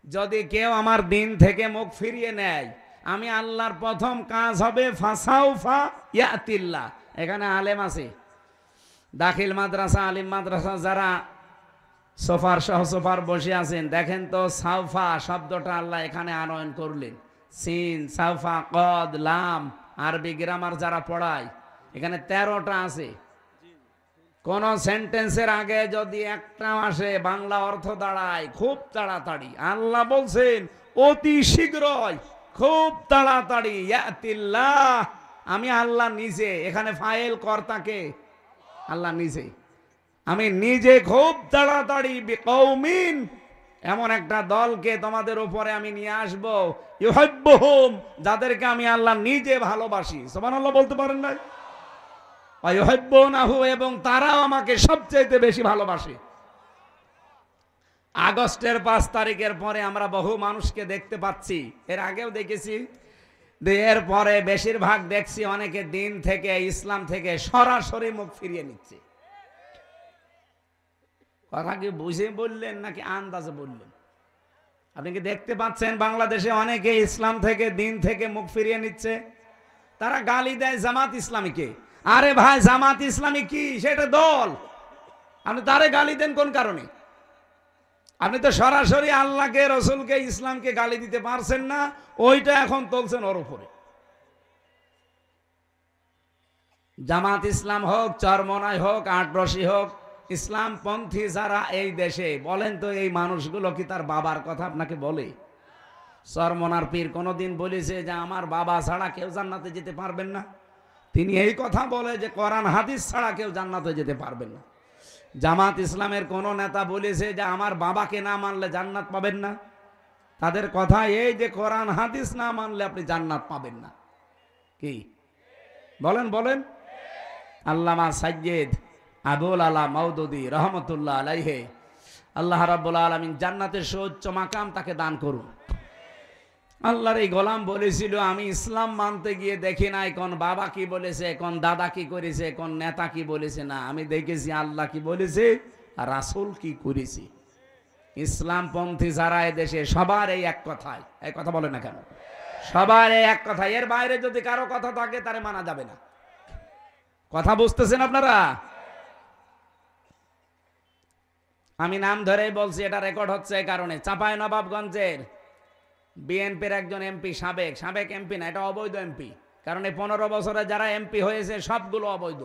যদি কেউ আমার দিন থেকে মুখ ফিরিয়ে নেয়, আমি আল্লাহর প্রথম কাজ হবে ফাসাউফা ইয়াতিল্লাহ। এখানে আলেম আছে, দাখিল মাদ্রাসা, আলিম মাদ্রাসা, যারা সোফার সহ সোফার বসে আছেন, দেখেন তো সাউফা শব্দটা আল্লাহ এখানে আনয়ন করলেন। সিন, সাউফা, কদ, লাম, আরবি গ্রামার যারা পড়ায়, এখানে 13টা আছে। কোন সেন্টেন্সের আগে যদি একটা আসে, বাংলা অর্থ দাঁড়ায় খুব তাড়াতাড়ি। আল্লাহ বলছেন অতি শীঘ্রই, খুব তাড়াতাড়ি। ইয়াতিল্লাহ, আমি আল্লাহ নিজে। এখানে ফাইল কর্তাকে আল্লাহ নিজে। আমি নিজে খুব তাড়াতাড়ি বিকৌমিন, এমন একটা দলকে তোমাদের উপরে আমি নিয়ে আসবো, ইউহিব্বুহুম, যাদেরকে আমি আল্লাহ নিজে ভালোবাসি। সুবহানাল্লাহ বলতে পারেন না? ওয়া ইউহিব্বুনাহু, এবং তারাও আমাকে সবচেয়ে বেশি ভালোবাসে। আগস্টের 5 তারিখের পরে আমরা বহু মানুষকে দেখতে পাচ্ছি, এর আগেও দেখেছি, এর পরে বেশিরভাগ দেখছি অনেকে দিন থেকে, ইসলাম থেকে সরাসরি মুখ ফিরিয়ে নিচ্ছে। কথা কি বুঝে বললেন নাকি আন্দাজে বললেন? আপনি কি দেখতে পাচ্ছেন বাংলাদেশে অনেকে ইসলাম থেকে, দিন থেকে মুখ ফিরিয়ে নিচ্ছে? তারা গালি দেয় জামাত ইসলামীকে। আরে ভাই, জামাত ইসলামী কি? সেটা দল। আপনি তারে গালি দেন কোন কারণে? আপনি তো সরাসরি আল্লাহকে, রসুলকে, ইসলামকে গালি দিতে পারছেন না, ওইটা এখন তুলছেন ওর উপরে। জামাত ইসলাম হোক, চরমনাই হোক, আটরশি হোক, ইসলামপন্থী যারা এই দেশে, বলেন তো এই মানুষগুলো কি তার বাবার কথা আপনাকে বলে? চরমনার পীর কোনদিন বলেছে যে আমার বাবা ছাড়া কেউ জান্নাতে যেতে পারবেন না? তিনি এই কথা বলে যে কোরআন হাদিস ছাড়া কেউ জান্নাতে যেতে পারবেন না। জামাত ইসলামের কোন নেতা বলেছে যে আমার বাবাকে না মানলে জান্নাত পাবেন না? তাদের কথা এই যে কোরআন হাদিস না মানলে আপনি জান্নাত পাবেন না। কি বলেন? বলেন। আল্লামা সাইয়্যিদ আবুল আলা মাওদুদী রহমতুল্লাহ আলাইহি, আল্লাহ রাব্বুল আলামিন জান্নাতের সর্বোচ্চ মাকাম তাকে দান করুন। আল্লাহর এই গোলাম বলেছিল, আমি ইসলাম মানতে গিয়ে দেখি নাই কোন বাবা কি বলেছে, কোন দাদা কি করেছে, কোন নেতা কি বলেছে। না, আমি দেখেছি আল্লাহ কি বলেছে আর রাসূল কি করেছে। ইসলামপন্থী যারা এদেশে, সবার এই এক কথাই, এই কথা বলে না কেন? সবার এই এক কথা, এর বাইরে যদি কারো কথা থাকে তারে মানা যাবে না। কথা বুঝতেছেন আপনারা? আমি নাম ধরেই বলছি, এটা রেকর্ড হচ্ছে এই কারণে। চাঁপাইনবাবগঞ্জের বিএনপির একজন এমপি, সাবেক এমপি না, এটা অবৈধ এমপি, কারণ এই 15 বছরে যারা এমপি হয়েছে সবগুলো অবৈধ।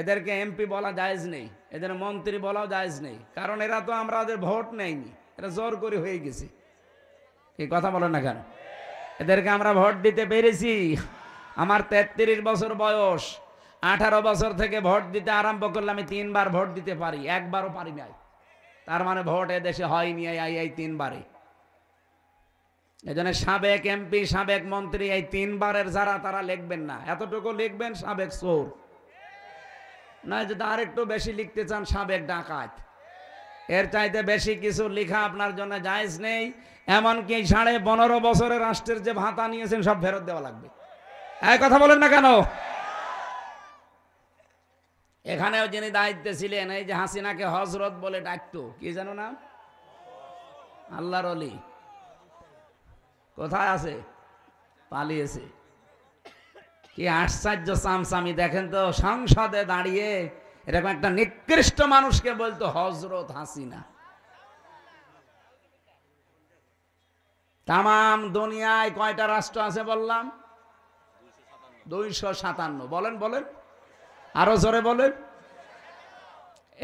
এদেরকে এমপি বলা জায়েজ নেই, এদের মন্ত্রী বলাও জায়েজ নেই, কারণ এরা তো আমরা ওদের ভোট নেইনি, এরা জোর করে হয়ে গেছে। এই কথা বলেন না কেন? এদেরকে আমরা ভোট দিতে পেরেছি। আমার 33 বছর বয়স, 18 বছর থেকে ভোট দিতে আরম্ভ করলে আমি 3 বার ভোট দিতে পারি, একবারও পারি নাই। তার মানে ভোট এদেশে হয়নি এই 3 বারে। এজন্য সাবেক এমপি, সাবেক মন্ত্রী, এই 3 বারের যারা, তারা লিখবেন না, এতটুকু লিখবেন সাবেক চোর, না যদি আরেকটু বেশি লিখতে চান সাবেক ডাকাত। এর চাইতে বেশি কিছু লেখা আপনার জন্য জায়েজ নেই। এমনকি 15.5 বছরের রাষ্ট্রের যে ভাতা নিয়েছেন সব ফেরত দেওয়া লাগবে। এই কথা বলেন না কেন? এখানেও যিনি দায়িত্বে ছিলেন, এই যে হাসিনাকে হজরত বলে ডাকতো, কি জানো না, আল্লাহর ওলি, কোথায় আছে? পালিয়েছে। কি আশ্চর্য চামচামি দেখেন তো, সংসদে দাঁড়িয়ে এরকম একটা নিকৃষ্ট মানুষকে বলতো হজরত হাসিনা। তামাম দুনিয়ায় কয়টা রাষ্ট্র আছে বললাম? 257। বলেন বলেন, আরো জোরে বলেন।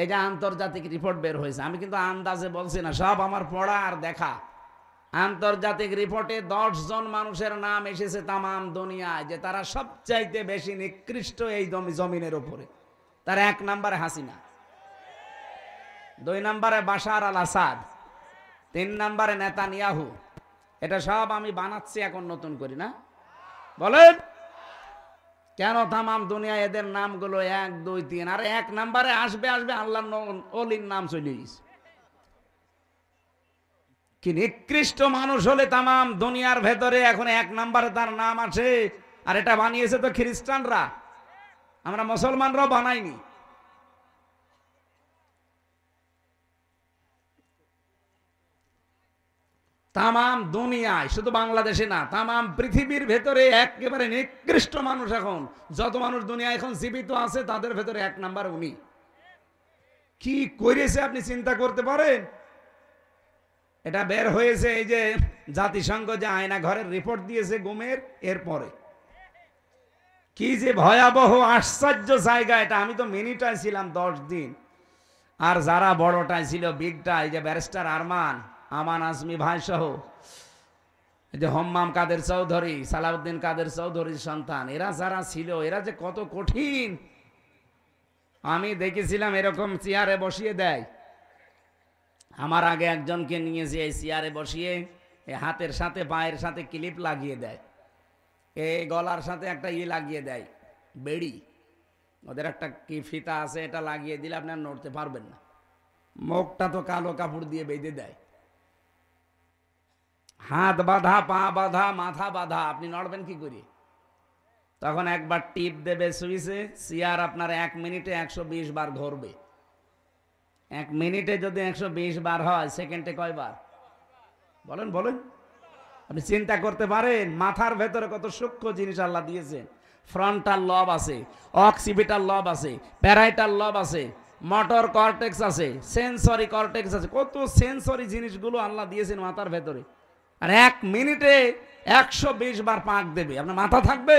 এই যে আন্তর্জাতিক রিপোর্ট বের হয়েছে, আমি কিন্তু আন্দাজে বলছি না, সব আমার পড়া আর দেখা। আন্তর্জাতিক রিপোর্টে 10 জন মানুষের নাম এসেছে তামাম দুনিয়ায় যে তারা সবচাইতে বেশি নিকৃষ্ট এই জমিনের উপরে। তার 1 নম্বরে হাসিনা, 2 নম্বরে বাশার আল আসাদ, 3 নম্বরে নেতানিয়াহু। এটা সব আমি বানাচ্ছি এখন, নতুন করি না। বলেন কেন তামাম দুনিয়ায় এদের নামগুলো 1 2 3, আর 1 নম্বরে আসবে আল্লাহর ওলির নাম চলে গেছে। কি নিকৃষ্ট মানুষ হলে তামাম দুনিয়ার ভেতরে এখন 1 নম্বরে তার নাম আসে। আর এটা বানিয়েছে তো খ্রিস্টানরা, আমরা মুসলমানরাও বানাইনি। তামাম দুনিয়ায়, শুধু বাংলাদেশে না, তামাম পৃথিবীর ভেতরে একেবারে নিকৃষ্ট মানুষ এখন যত মানুষ দুনিয়া এখন জীবিত আছে তাদের ভেতরে 1 নাম্বার উনি। কি করেছে আপনি চিন্তা করতে পারেন? এটা বের হয়েছে এই যে জাতিসংঘ যে আয়না ঘরের রিপোর্ট দিয়েছে গুমের, এরপরে কি যে ভয়াবহ আশ্চর্য জায়গা এটা। আমি তো মিনিটায় ছিলাম 10 দিন, আর যারা বড়টাই ছিল, বিগটা, এই যে ব্যারিস্টার আমান আজমি ভাই সহ, এই যে হম্মাম কাদের চৌধুরী, সালাউদ্দিন কাদের চৌধুরীর সন্তান, এরা যারা ছিল, এরা যে কত কঠিন। আমি দেখেছিলাম এরকম চেয়ারে বসিয়ে দেয়। আমার আগে একজনকে নিয়েছে, এই চেয়ারে বসিয়ে হাতের সাথে পায়ের সাথে ক্লিপ লাগিয়ে দেয়, এই গলার সাথে একটা লাগিয়ে দেয়, বেড়ি, ওদের একটা কি ফিতা আছে, এটা লাগিয়ে দিলে আপনি আর নড়তে পারবেন না। মুখটা তো কালো কাপড় দিয়ে বেঁধে দেয়, হাত বাঁধা, পা বাঁধা, মাথা বাঁধা, আপনি নড়বেন কি করে? তখন একবার টিপ দেবে সুইচে, চেয়ার আপনার 1 মিনিটে 120 বার ঘুরবে। 1 মিনিটে যদি 120 বার হয়, সেকেন্ডে কয়বার? বলেন বলেন। আপনি চিন্তা করতে পারেন মাথার ভেতরে কত সূক্ষ্ম জিনিস আল্লাহ দিয়েছেন। ফ্রন্টাল লব আছে, অক্সিপিটাল লব আছে, প্যারাইটাল লব আছে, মোটর কর্টেক্স আছে, সেন্সরি কর্টেক্স আছে, কত সেন্সরি জিনিসগুলো আল্লাহ দিয়েছেন মাথার ভেতরে। আর 1 মিনিটে 120 বার পাক দেবে, আপনার মাথা থাকবে?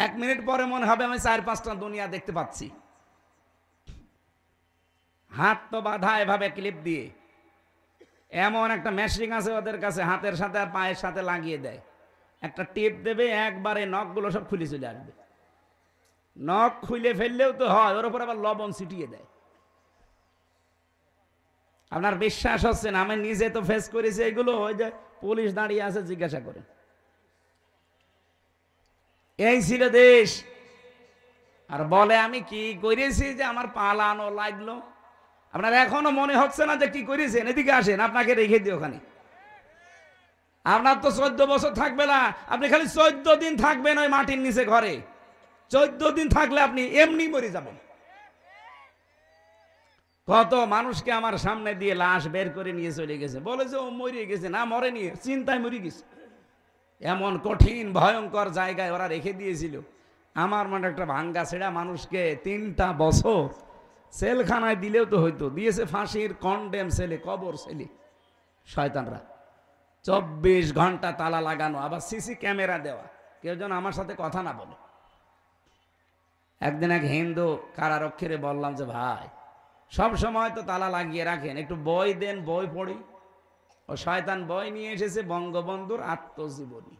1 মিনিট পরে মনে হবে আমি 4-5টা দুনিয়া দেখতে পাচ্ছি। হাত তো বাঁধা এভাবে ক্লিপ দিয়ে, এমন একটা মেশিন আছে ওদের কাছে, হাতের সাথে আর পায়ের সাথে লাগিয়ে দেয়, একটা টিপ দেবে, একবারে নখগুলো সব খুলে চলে আসবে। নখ খুলে ফেললেও তো হয়, ওর উপর আবার লবণ ছিটিয়ে দেয়। আপনার বিশ্বাস হচ্ছে না? আমি নিজে তো ফেস করেছি এগুলো। ওই যে পুলিশ দাঁড়িয়ে আছে, জিজ্ঞাসা করে। এই ছিল দেশ। আর বলে আমি কি করেছি যে আমার পালানো লাগলো। আপনার এখনো মনে হচ্ছে না যে কি করেছেন? এদিকে আসেন, আপনাকে রেখে দিই ওখানে। আপনার তো 14 বছর থাকবে না, আপনি খালি 14 দিন থাকবেন ওই মাটির নিচে ঘরে। 14 দিন থাকলে আপনি এমনি মরে যাবেন। কত মানুষকে আমার সামনে দিয়ে লাশ বের করে নিয়ে চলে গেছে, বলে যে ও মরে গেছে। না, মরে নিয়ে চিন্তায় মরে গেছে। এমন কঠিন ভয়ঙ্কর জায়গায় ওরা রেখে দিয়েছিল। আমার মানে একটা ভাঙ্গা ছেড়া মানুষকে 3টা বছর সেলখানায় দিলেও তো হইতো, দিয়েছে ফাঁসির কন্ডেম সেলে, কবর সেলে শয়তানরা। 24 ঘন্টা তালা লাগানো, আবার সিসি ক্যামেরা দেওয়া, কেউ যেন আমার সাথে কথা না বলে। একদিন এক হিন্দু কারারক্ষীরে বললাম যে ভাই, সব সময় তো তালা লাগিয়ে রাখেন, একটু বই দেন, বই পড়ি। ও শয়তান বই নিয়ে এসেছে, বঙ্গবন্ধুর আত্মজীবনী।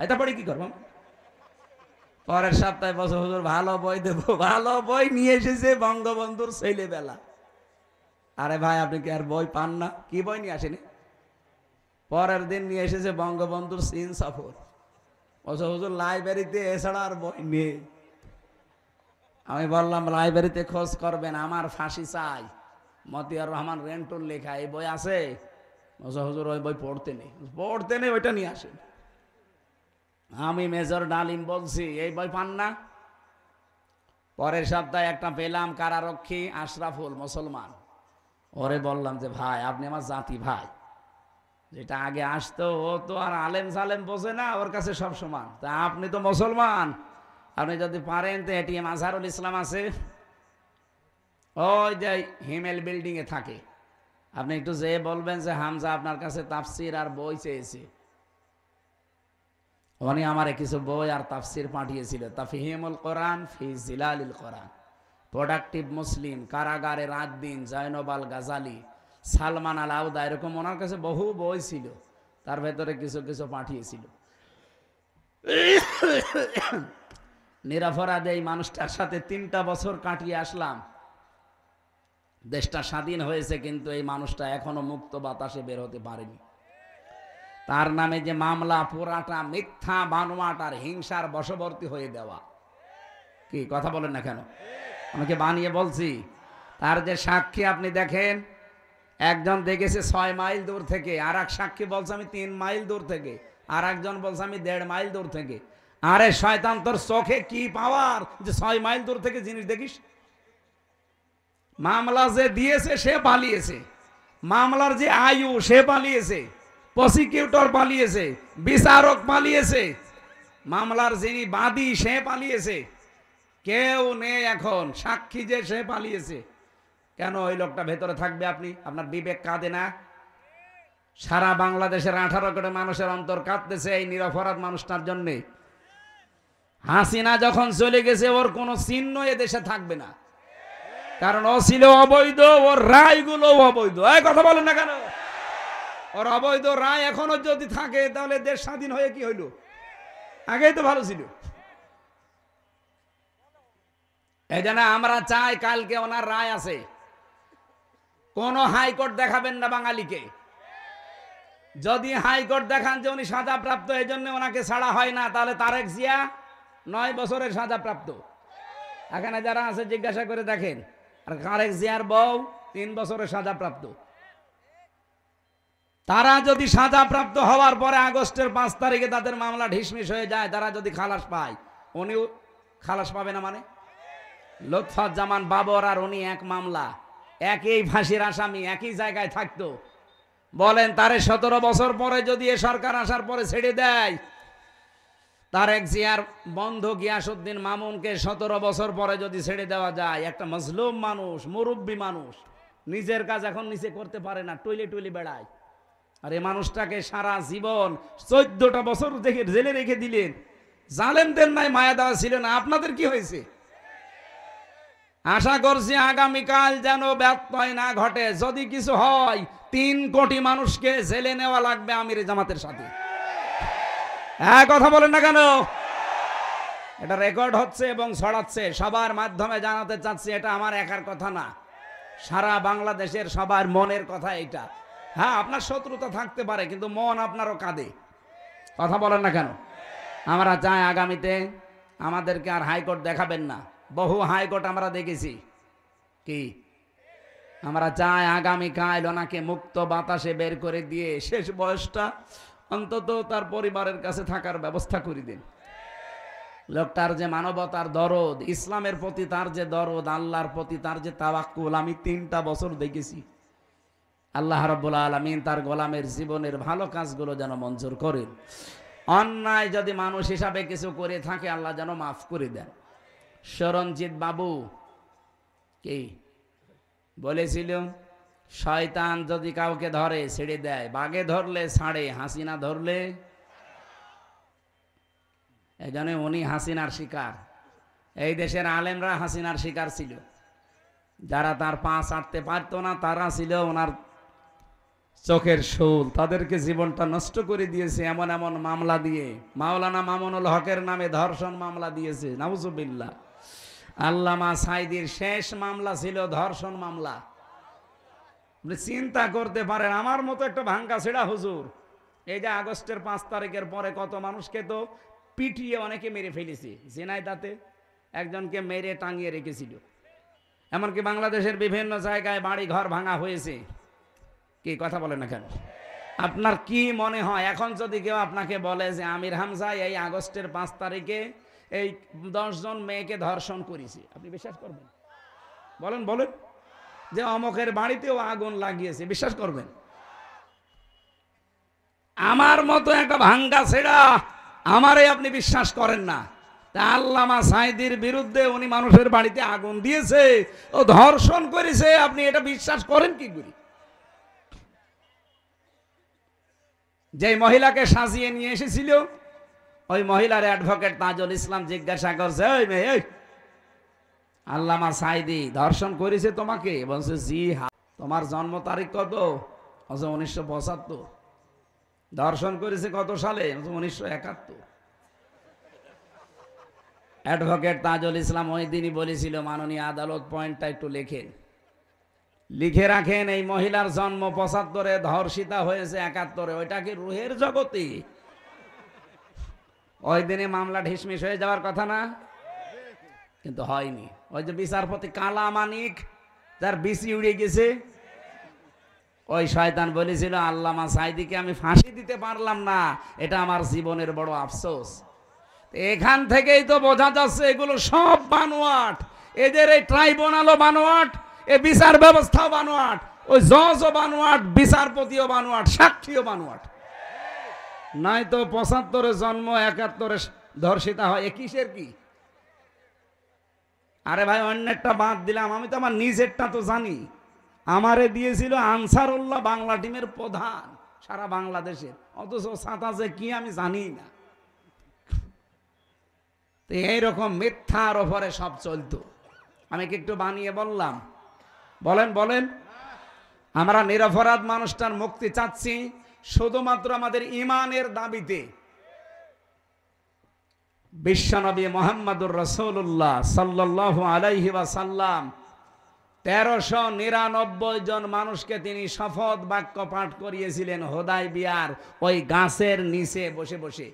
এটা পড়ে কি করবো? পরের সপ্তাহে বছর হুজুর ভালো বই দেবো, ভালো বই নিয়ে এসেছে বঙ্গবন্ধুর ছেলেবেলা। আরে ভাই, আপনি কি আর বই পান না? কি বই নিয়ে আসেনি? পরের দিন নিয়ে এসেছে বঙ্গবন্ধুর চীন সফর। বছর হুজুর লাইব্রেরিতে এছাড়া আর বই নেই। আমি বললাম লাইব্রেরিতে খোঁজ করবেন, আমার ফাঁসি চাই, মতিয়ার রহমান রেন্টুর লেখা, এই বই আছে? বছর হুজুর ওই বই পড়তে নেই, ওইটা নিয়ে আসেন। আমি মেজর ডালিম বলছি, এই বই পান না? পরের সপ্তাহে একটা পেলাম, কারারক্ষী আশরাফুল, মুসলমান। ওরে বললাম যে ভাই, আপনি আমার জাতি ভাই, যেটা আগে আসতো ও তো আর আলেম সালেম বোঝে না, ওর কাছে সব সমান। তা আপনি তো মুসলমান, আপনি যদি পারেন তো এটিএম আজহারুল ইসলাম আছে, ওই যে হিমেল বিল্ডিং এ থাকে, আপনি একটু যে বলবেন যে হামজা আপনার কাছে তাফসির আর বই চেয়েছে, উনি আমারে কিছু বই আর তাফসির পাঠিয়েছিল। তাফহিমুল কোরআন ফি জিলালিল কোরআন, প্রোডাক্টিভ মুসলিম, কারাগারে রাত দিন, জয়নবাল গাজালি, সালমান আল আউদা, এরকম ওনার কাছে বহু বই ছিল, তার ভেতরে কিছু কিছু পাঠিয়েছিল। নিরপরাধ এই মানুষটার সাথে 3টা বছর কাটিয়ে আসলাম। দেশটা স্বাধীন হয়েছে, কিন্তু এই মানুষটা এখনো মুক্ত বাতাসে বের হতে পারেনি। তার নামে যে মামলা, পুরাটা মিথ্যা, বানোয়াট আর হিংসার বশবর্তী হয়ে দেওয়া। কি কথা বলেন না কেন? আমাকে বানিয়ে বলছি। তার যে সাক্ষী আপনি দেখেন, একজন দেখেছে 6 মাইল দূর থেকে, আর এক সাক্ষী বলছে আমি 3 মাইল দূর থেকে, আর একজন বলছে আমি 1.5 মাইল দূর থেকে। আরে শয়তান, তোর চোখে কি পাওয়ার যে 6 মাইল দূর থেকে জিনিস দেখিস? মামলা যে দিয়েছে সে পালিয়েছে, মামলার যে আয়ু সে পালিয়েছে, প্রসিকিউটর পালিয়েছে, বিচারক পালিয়েছে, মামলার যিনি বাদী সে পালিয়েছে, কেউ নেই এখন, সাক্ষী যে সে পালিয়েছে। কেন ওই লোকটা ভেতরে থাকবে? আপনার বিবেক কাঁদে না? সারা বাংলাদেশের 18 কোটি মানুষের অন্তর কাঁদতেছে এই নিরপরাধ মানুষটার জন্যে। হাসিনা যখন চলে গেছে ওর কোনো চিহ্ন এ দেশে থাকবে না, কারণ ও ছিল অবৈধ, ওর রায়গুলো অবৈধ। এই কথা বলেন না কেন? ওর অবৈধ রায় এখনো যদি থাকে তাহলে দেশ স্বাধীন হয়ে কি হইল? আগেই তো ভালো ছিল। এই জন্য আমরা চাই কালকে ওনার রায় আছে, কোন হাইকোর্ট দেখাবেন না বাঙালিকে। যদি হাইকোর্ট দেখান যে উনি সাজাপ্রাপ্ত, এই জন্য ওনাকে ছাড়া হয় না, তাহলে তারেক জিয়া 9 বছরের সাজাপ্রাপ্ত। এখানে যারা আছে জিজ্ঞাসা করে দেখেন। আর তারেক জিয়ার বউ 3 বছরের সাজাপ্রাপ্ত। তারা যদি সাজাপ্রাপ্ত হওয়ার পরে আগস্টের 5 তারিখে তাদের মামলা ঢিসমিস হয়ে যায়, তারা যদি খালাস পায়, উনিও খালাস পাবে না? মানে লুৎফুজ্জামান বাবর আর উনি এক মামলা, একই ফাঁসির আসামি, একই জায়গায় থাকতো। বলেন তারে 17 বছর পরে যদি এ সরকার আসার পরে ছেড়ে দেয়, তারেক জিয়ার বন্ধু গিয়াসউদ্দিন মামুনকে 17 বছর পরে যদি ছেড়ে দেওয়া যায়, একটা মজলুম মানুষ, মুরব্বী মানুষ, নিজের কাজ এখন নিজে করতে পারে না, টুইলে বেড়ায়, আর এই মানুষটাকে সারা জীবন 14টা বছর দেখে জেলে রেখে দিলেন। জালেমদের নাই মায়া দেওয়া ছিল না? আপনাদের কি হয়েছে? আশা করছি আগামীকাল যেন ব্যত্যয় না ঘটে। যদি কিছু হয় 3 কোটি মানুষকে জেলে নেওয়া লাগবে আমির জামাতের সাথে। হ্যাঁ, কথা বলেন না কেন? এটা রেকর্ড হচ্ছে এবং ছড়াচ্ছে, সবার মাধ্যমে জানাতে চাচ্ছি। এটা আমার একার কথা না, সারা বাংলাদেশের সবার মনের কথা এটা। হ্যাঁ, আপনার শত্রুতা থাকতে পারে, কিন্তু মন আপনারও কাঁদে। কথা বলেন না কেন? আমরা চাই আগামীতে আমাদেরকে আর হাইকোর্ট দেখাবেন না। বহু হাইকোর্ট আমরা দেখেছি। কি আমরা চাই আগামীকাল ওনাকে মুক্ত বাতাসে বের করে দিয়ে শেষ বয়সটা অন্তত তার পরিবারের কাছে থাকার ব্যবস্থা করে দিন। লোকটার যে মানবতার দরদ, ইসলামের প্রতি তার যে দরদ, আল্লাহর প্রতি তার যে তাওয়াক্কুল, আমি 3টা বছর দেখেছি। আল্লাহ রাব্বুল আলামিন তার গোলামের জীবনের ভালো কাজগুলো যেন মঞ্জুর করেন। অন্যায় যদি মানুষ হিসাবে কিছু করে থাকে, আল্লাহ যেন মাফ করে দেন। শরণজিৎ বাবু কি বলেছিল? শয়তান যদি কাউকে ধরে ছেড়ে দেয়, বাগে ধরলে ছাড়ে, হাসিনা ধরলে। এই জন্য উনি হাসিনার শিকার। এই দেশের আলেমরা হাসিনার শিকার ছিল। যারা তার পা ছাড়তে পারতো না, তারা ছিল ওনার চোখের শূল। তাদেরকে জীবনটা নষ্ট করে দিয়েছে এমন এমন মামলা দিয়ে। মাওলানা মামুনুল হকের নামে ধর্ষণ মামলা দিয়েছে, নাউজুবিল্লাহ। আল্লামা সাইদির শেষ মামলা ছিল ধর্ষণ মামলা। আপনি চিন্তা করতে পারেন, আমার মতো একটা ভাঙ্গা ছেড়া হুজুর এই যে আগস্টের 5 তারিখের পরে কত মানুষকে তো পিটিয়ে অনেকে মেরে ফেলেছে। ঝিনাইদহে একজনকে মেরে টাঙিয়ে রেখেছিল। এমনকি বাংলাদেশের বিভিন্ন জায়গায় বাড়ি ঘর ভাঙা হয়েছে। কি কথা বলেন না কেন? আপনার কি মনে হয় এখন যদি কেউ আপনাকে বলে যে আমির হামজা এই আগস্টের 5 তারিখে এই 10 জন মেয়েকে ধর্ষণ করেছে, আপনি বিশ্বাস করবেন? বলেন বলেন। যে অমকের বাড়িতেও আগুন লাগিয়েছে, বিশ্বাস করবেন? আমার মতো একটা ভাঙ্গা ছেড়া আমারে আপনি বিশ্বাস করেন না। তা আল্লামা সাইদির বিরুদ্ধে উনি মানুষের বাড়িতে আগুন দিয়েছে, ও ধর্ষণ করেছে, আপনি এটা বিশ্বাস করেন কি করে? যে মহিলাকে সাজিয়ে নিয়ে এসেছিল ওই মহিলার অ্যাডভোকেট তাজুল ইসলাম জিজ্ঞাসা করছে, ওই মেয়ে, ওই আল্লামা সাঈদী ধর্ষণ করেছে তোমাকে? বলছে জি হ্যাঁ। তোমার জন্ম তারিখ কত? বলছে 1975। ধর্ষণ করেছে কত সালে? 1971। অ্যাডভোকেট তাজুল ইসলাম ওই দিনই বলেছিল, মাননীয় আদালত পয়েন্টটা একটু লেখেন, লিখে রাখেন, এই মহিলার জন্ম 75-এ, ধর্ষিতা হয়েছে 71-এ। ওইটা কি রুহের জগতে? ওই দিনে মামলা ঢিসমিস হয়ে যাওয়ার কথা না? কিন্তু হয়নি। ওই যে বিচারপতি কালা মানিক, যার বিসি উড়ে গেছে, ওই শয়তান বলেছিল আল্লামা সাঈদীকে আমি ফাঁসি দিতে পারলাম না, এটা আমার জীবনের বড় আফসোস। এখান থেকেই তো বোঝা যাচ্ছে এগুলো সব বানোয়াট। এদের এই ট্রাইব্যুনালও বানোয়াট, এ বিচার ব্যবস্থাও বানোয়াট, ওই জজও বানোয়াট, বিচারপতিও বানোয়াট, সাক্ষীও বানোয়াট। নাই তো 75-এ জন্ম, 71-এ ধর্ষিতা হয়, এ কিসের কি? আরে ভাই, অন্যেরটা বাদ দিলাম, আমি তো আমার নিজেরটা তো জানি। আমারে দিয়েছিল আনসারুল্লাহ বাংলা টিমের প্রধান সারা বাংলাদেশের, অথচ সাতাশে কি আমি জানি না। তো এইরকম মিথ্যার ওপরে সব চলতো। আমি কি একটু বানিয়ে বললাম? বলেন বলেন। আমরা নিরপরাধ মানুষটার মুক্তি চাচ্ছি শুধুমাত্র আমাদের ঈমানের দাবিতে। বিশ্বনবী মুহাম্মদুর রাসূলুল্লাহ সাল্লাল্লাহু আলাইহি ওয়াসাল্লাম 1399 জন মানুষকে তিনি শপথ বাক্য পাঠ করিয়েছিলেন হুদায়বিয়ার ওই গাছের নিচে বসে বসে।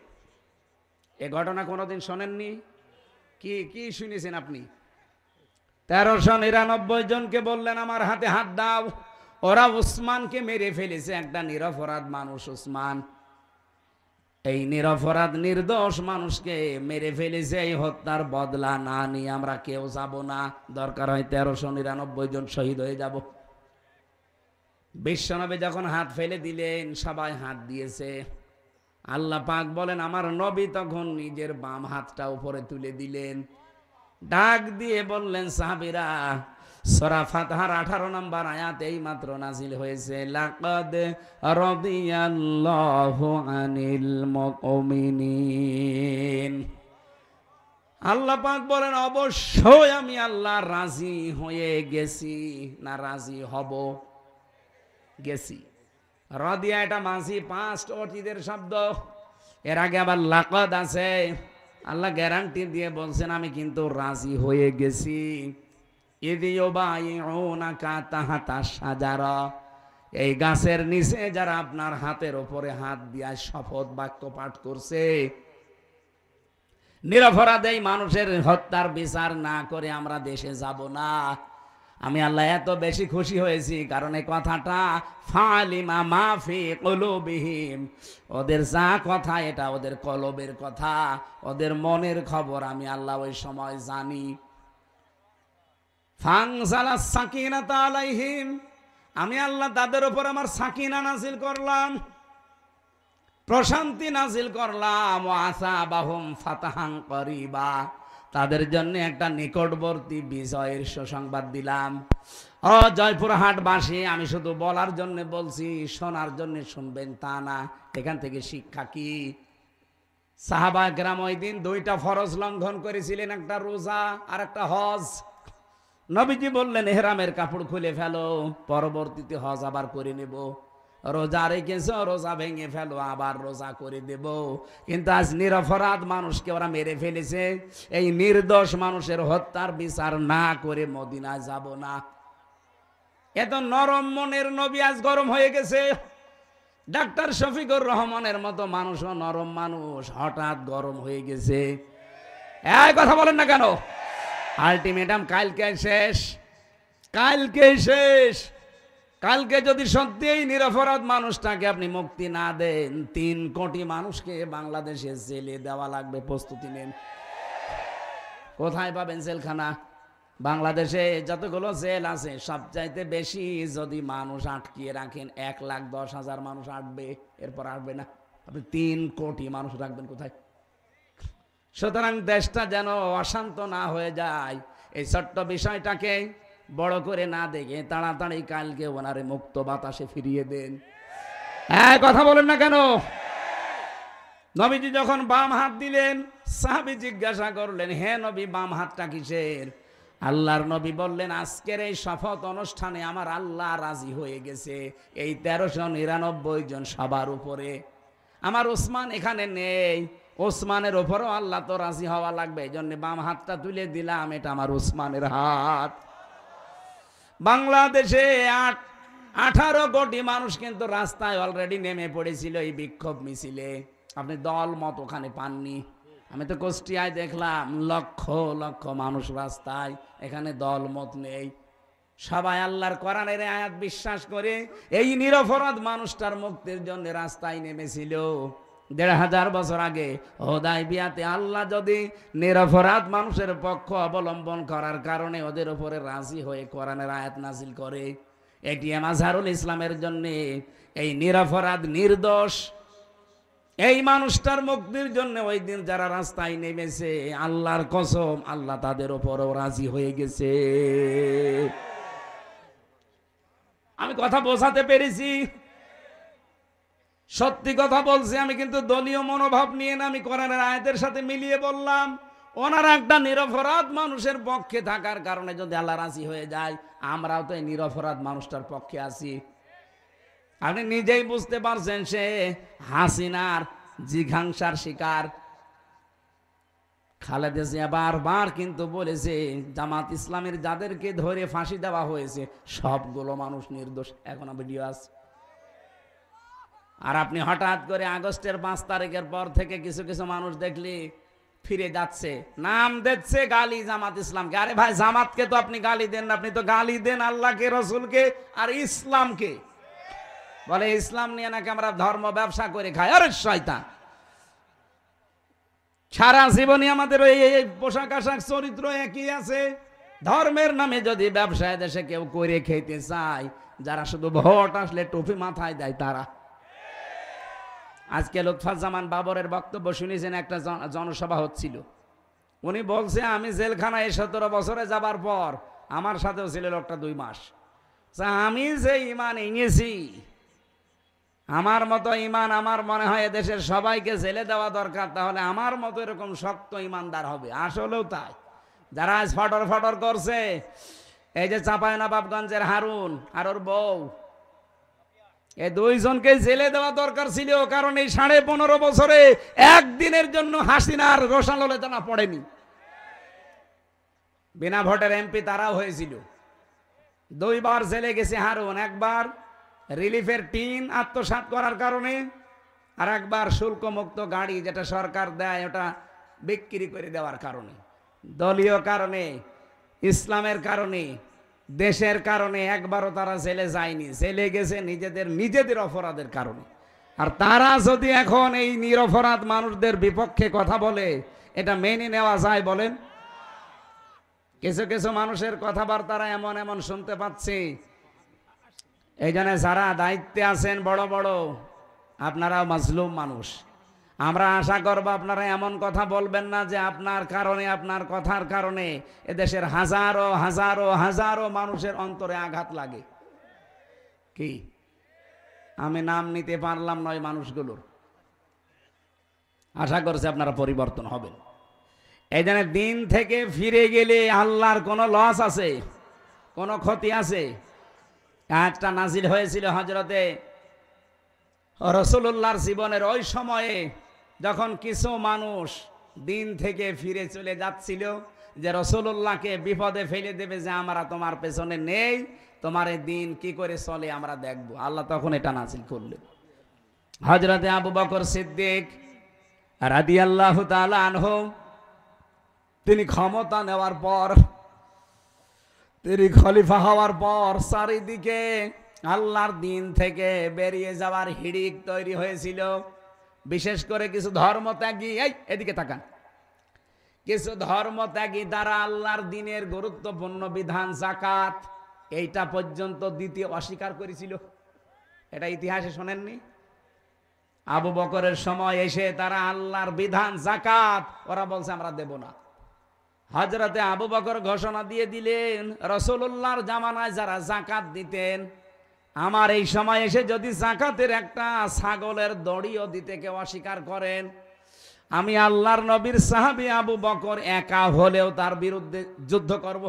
এ ঘটনা কোনোদিন শোনেননি? কি কি শুনেছেন আপনি? 1399 জনকে বললেন আমার হাতে হাত দাও। ওরা উসমানকে মেরে ফেলেছে, একটা নিরপরাধ মানুষ উসমান। এই নিরপরাধ নির্দোষ মানুষকে মেরে ফেলেছে, এই হত্যার বদলা না নিয়ে আমরা কেউ যাব না। দরকার হয় 1399 জন শহীদ হয়ে যাব। বিশ্বনবী যখন হাত ফেলে দিলেন, সবাই হাত দিয়েছে। আল্লাহ পাক বলেন আমার নবী তখন নিজের বাম হাতটা উপরে তুলে দিলেন, ডাক দিয়ে বললেন সাহাবীরা, সূরা ফাতহার 18 নম্বর আয়াত এই মাত্র নাজিল হয়েছে, লাকাদ রাদিয়াল্লাহু আনিল মুমিনিন। আল্লাহ পাক বলেন অবশ্যই আমি আল্লাহ রাজি হয়ে গেছি, না রাজি হব, গেছি। রাদিয়া এটা মাঝি পাস্ট অতীতের শব্দ, এর আগে আবার লাকাদ আছে। আল্লাহ গ্যারান্টি দিয়ে বলছেন আমি কিন্তু রাজি হয়ে গেছি। এই গাছের নিচে যারা আপনার হাতের উপরে হাত দিয়া শপথ বাক্য পাঠ করছে, নিরপরাধ এই মানুষের হত্যার বিচার না করে আমরা দেশে যাব না। আমি আল্লাহ এত বেশি খুশি হয়েছি কারণ এই কথাটা ফালিমা মাফি কুলুবিহিম, ওদের যা কথা এটা ওদের কলবের কথা, ওদের মনের খবর আমি আল্লাহ ওই সময় জানি। ফানজালাস সাকিনাতা আলাইহিম, আমি আল্লাহ তাদের উপর আমার সাকিনা নাজিল করলাম, প্রশান্তি নাজিল করলাম। ওয়া আসাবাহুম ফাতাহান করিবা, তাদের জন্য একটা নিকটবর্তী বিজয়ের সুসংবাদ দিলাম। ও জয়পুরহাটবাসী, আমি শুধু বলার জন্য বলছি, শোনার জন্য শুনবেন তা না। এখান থেকে শিক্ষা কি? সাহাবায়ে কেরাম ওই দিন 2টা ফরজ লঙ্ঘন করেছিলেন, একটা রোজা আর একটা হজ। নবীজি বললেন ইহরামের কাপড় খুলে ফেলো, পরবর্তীতে হজ আবার করে নেব। রোজা রেখেছ, রোজা ভেঙে ফেলো, আবার রোজা করে দেব। কিন্তু আজ নিরপরাধ মানুষকে ওরা মেরে ফেলেছে, এই নির্দোষ মানুষের হত্যার বিচার না করে মদিনায় যাব না। এত নরম মনের নবী আজ গরম হয়ে গেছে। ডাক্তার শফিকুর রহমানের মতো মানুষও নরম মানুষ, হঠাৎ গরম হয়ে গেছে। এই কথা বলেন না কেন? আলটিমেটাম কালকে শেষ, কালকে শেষ। কালকে যদি সত্যিই নিরপরাধ মানুষটাকে আপনি মুক্তি না দেন, 3 কোটি মানুষকে বাংলাদেশে জেলে দেওয়া লাগবে, প্রস্তুতি নেন। কোথায় পাবেন জেলখানা? বাংলাদেশে যতগুলো জেল আছে সবচাইতে বেশি যদি মানুষ আটকিয়ে রাখেন 1,10,000 মানুষ আটবে, এরপর আসবে না। আপনি 3 কোটি মানুষ রাখবেন কোথায়? সুতরাং দেশটা যেন অশান্ত না হয়ে যায়, এই ছোট্ট বিষয়টাকে বড় করে না দেখে তাড়াতাড়ি কালকে ওনারে মুক্ত বাতাসে ফিরিয়ে দেন। হ্যাঁ, কথা বলেন না কেন? নবীজি যখন বাম হাত দিলেন, সাহাবী জিজ্ঞাসা করলেন, হে নবী, বাম হাতটা কিসের? আল্লাহর নবী বললেন, আজকের এই শপথ অনুষ্ঠানে আমার আল্লাহ রাজি হয়ে গেছে এই 1399 জন সবার উপরে। আমার ওসমান এখানে নেই, ওসমানের ওপরও আল্লাহ তো রাজি হওয়া লাগবে, এই জন্য বাম হাতটা তুলে দিলাম, এটা আমার ওসমানের হাত। বাংলাদেশে 18 কোটি মানুষ কিন্তু রাস্তায় অলরেডি নেমে পড়েছিল এই বিক্ষোভ মিছিলে। আপনি দল মত ওখানে পাননি। আমি তো কুষ্টিয়ায় দেখলাম লক্ষ লক্ষ মানুষ রাস্তায়, এখানে দল মত নেই, সবাই আল্লাহর কোরআনের আয়াত বিশ্বাস করে এই নিরপরাধ মানুষটার মুক্তির জন্য রাস্তায় নেমেছিল। 1500 বছর আগে হুদায়বিয়াতে আল্লাহ যদি নিরপরাধ মানুষের পক্ষ অবলম্বন করার কারণে ওদের উপরে রাজি হয়ে কোরআনের আয়াত নাজিল করে, এটিএম আজহারুল ইসলামের জন্য এই নিরপরাধ নির্দোষ এই মানুষটার মুক্তির জন্য ওই দিন যারা রাস্তায় নেমেছে, আল্লাহর কসম আল্লাহ তাদের উপরও রাজি হয়ে গেছে। আমি কথা বোঝাতে পেরেছি? সত্যি কথা বলছি আমি, কিন্তু দলীয় মনোভাব নিয়ে না, আমি কোরআনের আয়াতের সাথে মিলিয়ে বললাম। ওনারা একটা নিরপরাধ মানুষের পক্ষে থাকার কারণে যদি আল্লাহ রাজি হয়ে যায়, আমরাও তো এই নিরপরাধ মানুষটার পক্ষে আছি। আপনি নিজেই বুঝতে পারছেন, সে হাসিনার জিঘাংসার শিকার। খালেদা জিয়া বারবার কিন্তু বলেছে জামাত ইসলামের যাদেরকে ধরে ফাঁসি দেওয়া হয়েছে সবগুলো মানুষ নির্দোষ, এখনো ভিডিও আছে। আর আপনি হঠাৎ করে আগস্টের 5 তারিখের পর থেকে কিছু কিছু মানুষ দেখলি ফিরে যাচ্ছে, নাম দিচ্ছে গালি জামাত ইসলামকে। আরে ভাই, জামাতকে তো আপনি গালি দেন না, আপনি তো গালি দেন আল্লাহকে, রসুলকে আর ইসলামকে। বলে ইসলাম নিয়ে নাকি আমরা ধর্ম ব্যবসা করে খাই। আরে শয়তান, সারা জীবনে আমাদের এই পোশাক আশাক চরিত্র একই আছে। ধর্মের নামে যদি ব্যবসায় দেশে কেউ করে খেতে চায়, যারা শুধু ভোট আসলে টুপি মাথায় দেয় তারা। আজকে লুৎফুজ্জামান বাবরের বক্তব্য শুনেছেন, একটা জনসভা হচ্ছিল, উনি বলছে আমি জেলখানায় 17 বছরে যাবার পর আমার সাথেও ছিল লোকটা 2 মাস। আমি যে ইমান এনেছি, আমার মতো ইমান আমার মনে হয় দেশের সবাইকে জেলে দেওয়া দরকার, তাহলে আমার মতো এরকম শক্ত ইমানদার হবে। আসলেও তাই। যারা আজ ফটর ফটর করছে, এই যে চাঁপাইনবাবগঞ্জের হারুন আর ওর বউ, এই 2 জনকে জেলে দেওয়া দরকার ছিল, কারণ এই 15.5 বছরে একদিনের জন্য হাসিনার রোষানলে জানা পড়েনি। বিনা ভোটের এমপি তারাও হয়েছিল। 2 বার জেলে গেছে হারুন, একবার রিলিফের টিন আত্মসাৎ করার কারণে, আর একবার শুল্ক মুক্ত গাড়ি যেটা সরকার দেয় ওটা বিক্রি করে দেওয়ার কারণে। দলীয় কারণে, ইসলামের কারণে, দেশের কারণে একবারও তারা জেলে যায়নি, জেলে গেছে নিজেদের অপরাধের কারণে। আর তারা যদি এখন এই নিরপরাধ মানুষদের বিপক্ষে কথা বলে, এটা মেনে নেওয়া যায় বলেন? কিছু কিছু মানুষের কথাবার্তারা এমন এমন শুনতে পাচ্ছি। এই জন্য যারা দায়িত্বে আছেন বড় বড়, আপনারাও মাজলুম মানুষ। আমরা আশা করব আপনারা এমন কথা বলবেন না যে আপনার কারণে, আপনার কথার কারণে এদেশের হাজারো হাজারো হাজারো মানুষের অন্তরে আঘাত লাগে। কি আমি নাম নিতে পারলাম নয় মানুষগুলোর। আশা করছি আপনারা পরিবর্তন হবেন। এই জন্য দিন থেকে ফিরে গেলে আল্লাহর কোনো লস আছে, কোনো ক্ষতি আছে? একটা নাজিল হয়েছিল হযরতে রাসূলুল্লাহর জীবনের ওই সময়ে, যখন কিছু মানুষ দিন থেকে ফিরে চলে যাচ্ছিল, যে রাসূলুল্লাহকে বিপদে ফেলে দেবে, যে আমরা তোমার পেছনে নেই, তোমার এই দিন কি করে চলে আমরা দেখব। আল্লাহ তখন এটা নাজিল করলেন। হযরতে আবু বকর সিদ্দিক রাদিয়াল্লাহু তাআলা আনহু, তিনি ক্ষমতা নেওয়ার পর, তিনি খলিফা হওয়ার পর চারিদিকে আল্লাহর দিন থেকে বেরিয়ে যাওয়ার হিড়িক তৈরি হয়েছিল। বিশেষ করে কিছু ধর্মত্যাগী, এদিকে তাকান, কিছু ধর্মত্যাগী দ্বারা আল্লাহর দিনের গুরুত্বপূর্ণ বিধান যাকাত, এইটা পর্যন্ত দিতে অস্বীকার করেছিল। এটা ইতিহাসে শোনেননি? আবু বকরের সময় এসে তারা আল্লাহর বিধান যাকাত, ওরা বলছে আমরা দেব না। হযরতে আবু বকর ঘোষণা দিয়ে দিলেন, রাসূলুল্লাহর জামানায় যারা যাকাত দিতেন আমার এই সময় এসে যদি যাকাতের একটা ছাগলের দড়িও দিতে কেউ অস্বীকার করেন, আমি আল্লাহর নবীর সাহাবী আবু বকর একা হলেও তার বিরুদ্ধে যুদ্ধ করব।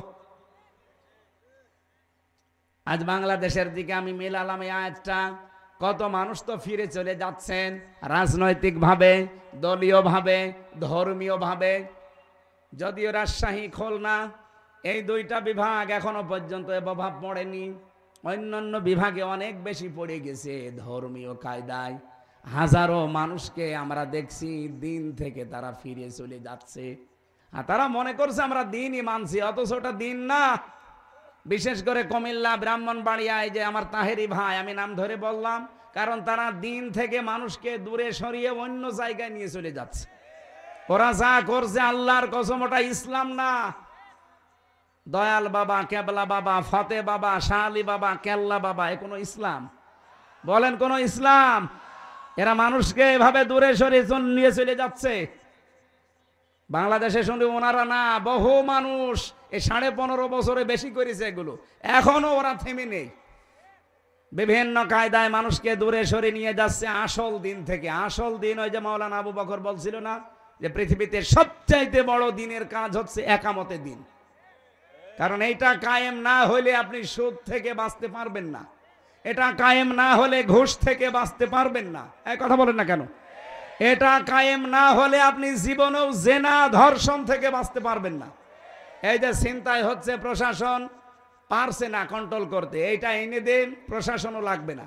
আজ বাংলাদেশের দিকে আমি মেলালাম এই আয়াতটা, কত মানুষ তো ফিরে চলে যাচ্ছেন রাজনৈতিকভাবে, দলীয়ভাবে, ধর্মীয়ভাবে। যদিও রাজশাহী, খুলনা এই দুইটা বিভাগ এখনো পর্যন্ত এ প্রভাব পড়েনি, অন্যান্য বিভাগে অনেক বেশি পড়ে গেছে ধর্মীয় কায়দায়। হাজারো মানুষকে আমরা দেখছি দিন থেকে তারা ফিরে চলে যাচ্ছে, আর তারা মনে করছে আমরা দিনই মানছি, অথচ ওটা দিন না। বিশেষ করে কুমিল্লা, ব্রাহ্মণবাড়িয়ায় যে আমার তাহেরি ভাই, আমি নাম ধরে বললাম, কারণ তারা দিন থেকে মানুষকে দূরে সরিয়ে অন্য জায়গায় নিয়ে চলে যাচ্ছে। ওরা যা করছে আল্লাহর কসম ওটা ইসলাম না। দয়াল বাবা, কেবলা বাবা, ফতে বাবা, শাহ আলী বাবা, কেল্লা বাবা, এ কোনো ইসলাম? বলেন কোন ইসলাম? এরা মানুষকে এভাবে দূরে সরিয়ে নিয়ে চলে যাচ্ছে। বাংলাদেশে শুনে ওনারা না, বহু মানুষ এই 15.5 বছরে বেশি করেছে এগুলো, এখনো ওরা থেমে নেই। বিভিন্ন কায়দায় মানুষকে দূরে সরিয়ে নিয়ে যাচ্ছে আসল দিন থেকে। আসল দিন ওই যে মাওলানা আবু বকর বলছিল না, যে পৃথিবীতে সবচাইতে বড় দিনের কাজ হচ্ছে একামতে দিন। কারণ এইটা কায়েম না হলে আপনি সুদ থেকে বাঁচতে পারবেন না, এটা কায়েম না হলে ঘুষ থেকে বাঁচতে পারবেন না। এই কথা বলেন না কেন? এটা কায়েম না হলে আপনি জীবনেও জেনা, ধর্ষণ থেকে বাঁচতে পারবেন না। এই যে ছিনতাই হচ্ছে, প্রশাসন পারছে না কন্ট্রোল করতে, এইটা এনে দেন, প্রশাসনও লাগবে না।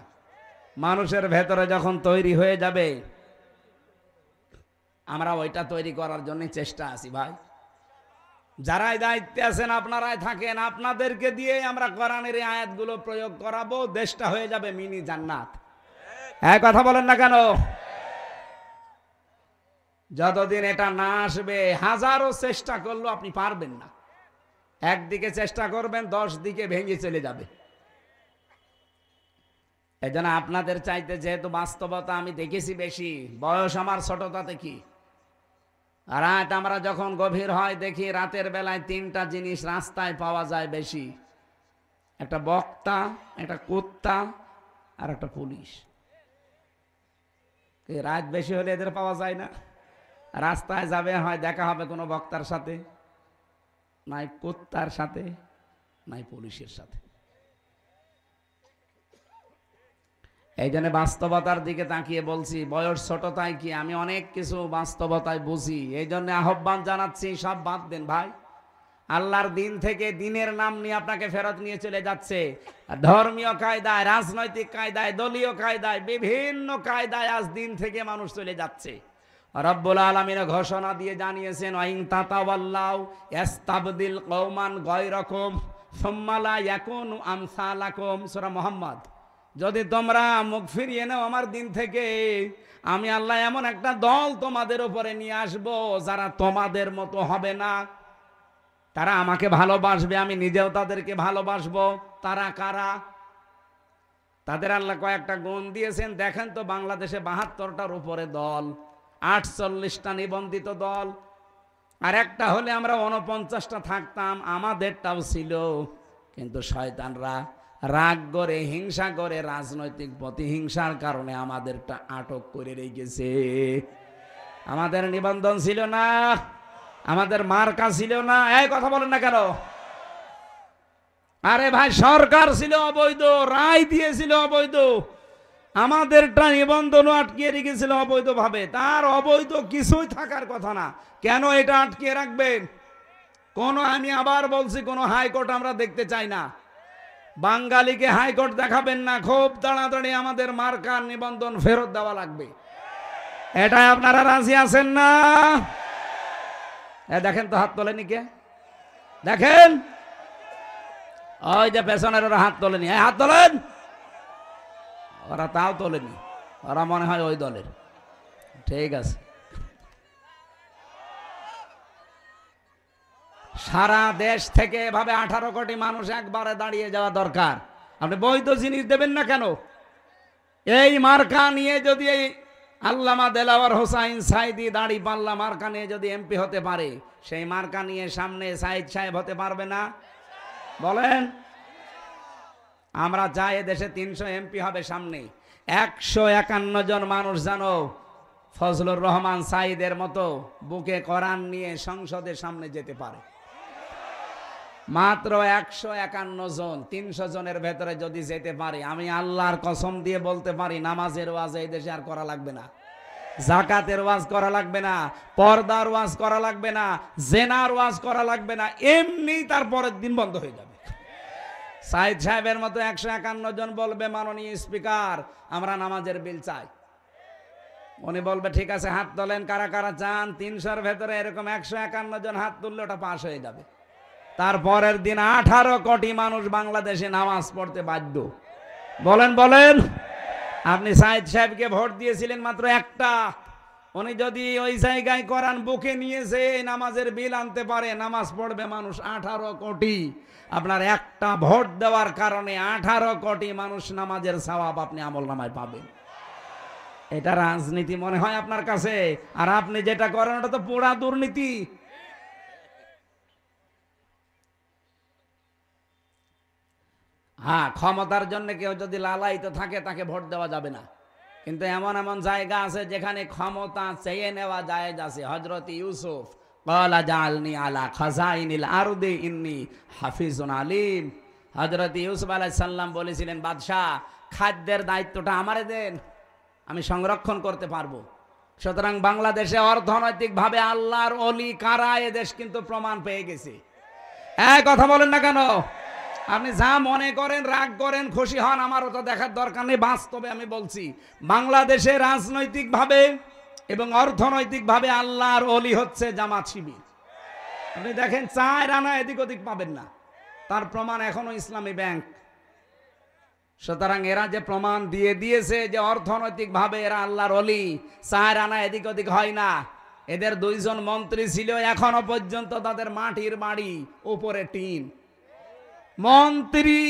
মানুষের ভেতরে যখন তৈরি হয়ে যাবে, আমরা ওইটা তৈরি করার জন্য চেষ্টা আছি ভাই। যারাই দায়িত্বে আছেন আপনারাই থাকেন, আপনাদেরকে দিয়ে আমরা কোরআনের এই আয়াতগুলো প্রয়োগ করাবো, দেশটা হয়ে যাবে মিনি জান্নাত। এক কথা বলেন না কেন? যতদিন এটা না আসবে হাজারো চেষ্টা করলেও আপনি পারবেন না। একদিকে চেষ্টা করবেন, 10 দিকে ভেঙে চলে যাবে। এই জন্য আপনাদের চাইতে যেহেতু বাস্তবতা আমি দেখেছি বেশি, বয়স আমার ছোট, তাতে কি। রাত আমরা যখন গভীর হয় দেখি রাতের বেলায় 3টা জিনিস রাস্তায় পাওয়া যায় বেশি, একটা বক্তা, একটা কুত্তা, আর একটা পুলিশ। রাত বেশি হলে এদের পাওয়া যায় না। রাস্তায় যাবে, হয় দেখা হবে কোনো বক্তার সাথে, নাই কুত্তার সাথে, নাই পুলিশের সাথে। এই জন্য বাস্তবতার দিকে তাকিয়ে বলছি, বয়স ছোট তাই কি, আমি অনেক কিছু বাস্তবতায় বুঝি। এই জন্য আহ্বান জানাচ্ছি, সব বাদ দেন ভাই। আল্লাহর দিন থেকে দিনের নাম নিয়ে আপনাকে ফেরত নিয়ে চলে যাচ্ছে। ধর্মীয় কায়দায়, রাজনৈতিক কায়দায়, দলীয় কায়দায়, বিভিন্ন কায়দায় আজ দিন থেকে মানুষ চলে যাচ্ছে। রব্বুল আলামিন ঘোষণা দিয়ে জানিয়েছেন, ওয়াইন তাতাওয়াল্লাউ ইস্তাবদিল কওমান গায়রাকুম সুম্মা লা ইয়াকুনু আমসালাকুম। সূরা মুহাম্মদ। যদি তোমরা মুখ ফিরিয়ে নাও আমার দিন থেকে, আমি আল্লাহ এমন একটা দল তোমাদের উপরে নিয়ে আসব যারা তোমাদের মতো হবে না। তারা আমাকে ভালোবাসবে, আমি নিজেও তাদেরকে ভালোবাসবো। তারা কারা? তাদের আল্লাহ কয়েকটা গুণ দিয়েছেন। দেখেন তো, বাংলাদেশে 72টার উপরে দল, 48টা নিবন্ধিত দল, আর একটা হলে আমরা 49টা থাকতাম, আমাদেরটাও ছিল। কিন্তু শয়তানরা রাগ করে, হিংসা করে, রাজনৈতিক প্রতিহিংসার কারণে আমাদেরটা আটক করে রেখেছে। আমাদের নিবন্ধন ছিল না, আমাদের মার্কা ছিল না। এই কথা বলেন না কেন? আরে ভাই, সরকার ছিল অবৈধ, রায় দিয়েছিল অবৈধ, আমাদেরটা নিবন্ধনও আটকিয়ে রেখেছিল অবৈধভাবে। তার অবৈধ কিছুই থাকার কথা না, কেন এটা আটকিয়ে রাখবেন? আমি আবার বলছি, কোনো হাইকোর্ট আমরা দেখতে চাই না। বাঙালিকে হাইকোর্ট দেখাবেন না, খুব তাড়াতাড়ি আমাদের মার্কার নিবন্ধন ফেরত দেওয়া লাগবে। এটাই আপনারা রাজি আছেন না? দেখেন তো, হাত তোলেনি কে? দেখেন, ওই যে পেছনের ওরা হাত তোলেনি। হাত তোলেন। ওরা তাও তোলেনি, ওরা মনে হয় ওই দলের। ঠিক আছে, সারা দেশ থেকে এভাবে 18 কোটি মানুষ একবারে দাঁড়িয়ে যাওয়া দরকার। আপনি বৈধ জিনিস দেবেন না কেন? এই মার্কা নিয়ে যদি এই আল্লামা দেলাওয়ার হোসাইন সাইদি দাঁড়িপাল্লা মার্কা নিয়ে যদি এমপি হতে পারে, সেই মার্কা নিয়ে সামনে সাইদ সাহেব হতে পারবে না? বলেন। আমরা চাই দেশে 300 এমপি হবে সামনে। 151 জন মানুষ জানো ফজলুর রহমান সাইদের মতো বুকে কোরআন নিয়ে সংসদের সামনে যেতে পারে। মাত্র 151 জন। 300 জনের ভেতরে যদি যেতে পারে, আমি আল্লাহর কসম দিয়ে বলতে পারি নামাজের ওয়াজ এই দেশে আর করা লাগবে না, জাকাতের ওয়াজ করা লাগবে না, পর্দার ওয়াজ করা লাগবে না, জেনার ওয়াজ করা লাগবে না, এমনি তার পরের দিন বন্ধ হয়ে যাবে। সাইদ সাহেবের মতো 151 জন বলবে মাননীয় স্পিকার আমরা নামাজের বিল চাই। উনি বলবে ঠিক আছে হাত তোলেন কারা কারা চান। 300-র ভেতরে এরকম 151 জন হাত তুললে ওটা পাশ হয়ে যাবে। তারপরের দিন 18 কোটি মানুষ বাংলাদেশে নামাজ পড়তে বাধ্য। বলেন বলেন। আপনি সাইদ সাহেবকে ভোট দিয়েছিলেন মাত্র একটা। উনি যদি ওই জায়গায় কোরআন বুকে নিয়েছে নামাজের বিল আনতে পারে, নামাজ পড়বে মানুষ 18 কোটি। আপনার একটা ভোট দেওয়ার কারণে 18 কোটি মানুষ নামাজের সওয়াব আপনি আমলনামায় পাবেন। এটা রাজনীতি মনে হয় আপনার কাছে? আর আপনি যেটা করেন ওটা তো পুরা দুর্নীতি। হ্যাঁ, ক্ষমতার জন্য কেউ যদি লালায়িত থাকে তাকে ভোট দেওয়া যাবে না, কিন্তু এমন এমন জায়গা আছে যেখানে ক্ষমতা চেয়ে নেওয়া জায়েজ আছে। হযরত ইউসুফ ক্বালা জাআলনি আলা খাযাইনিল আরদি ইন্নী হাফিজুন আলিম। হযরত ইউসুফ আলাইহিস সালাম বলেছিলেন বাদশা খাদ্যের দায়িত্বটা আমারে দেন, আমি সংরক্ষণ করতে পারবো। সুতরাং বাংলাদেশে অর্থনৈতিকভাবে আল্লাহর ওলি কারা এ দেশ কিন্তু প্রমাণ পেয়ে গেছে। এক কথা বলেন না কেন? আপনি যা মনে করেন, রাগ করেন, খুশি হন, আমার ওটা দেখার দরকার নেই। বাস্তবে আমি বলছি বাংলাদেশে রাজনৈতিকভাবে এবং অর্থনৈতিকভাবে আল্লাহর ওলি হচ্ছে জামাত শিবির। আপনি দেখেন 4 আনা এদিক ওদিক পাবেন না, তার প্রমাণ এখনো ইসলামী ব্যাংক। সুতরাং এরা যে প্রমাণ দিয়ে দিয়েছে যে অর্থনৈতিকভাবে এরা আল্লাহর ওলি, 4 আনা এদিক ওদিক হয় না। এদের 2 জন মন্ত্রী ছিল, এখনো পর্যন্ত তাদের মাটির বাড়ি উপরে টিন। মন্ত্রী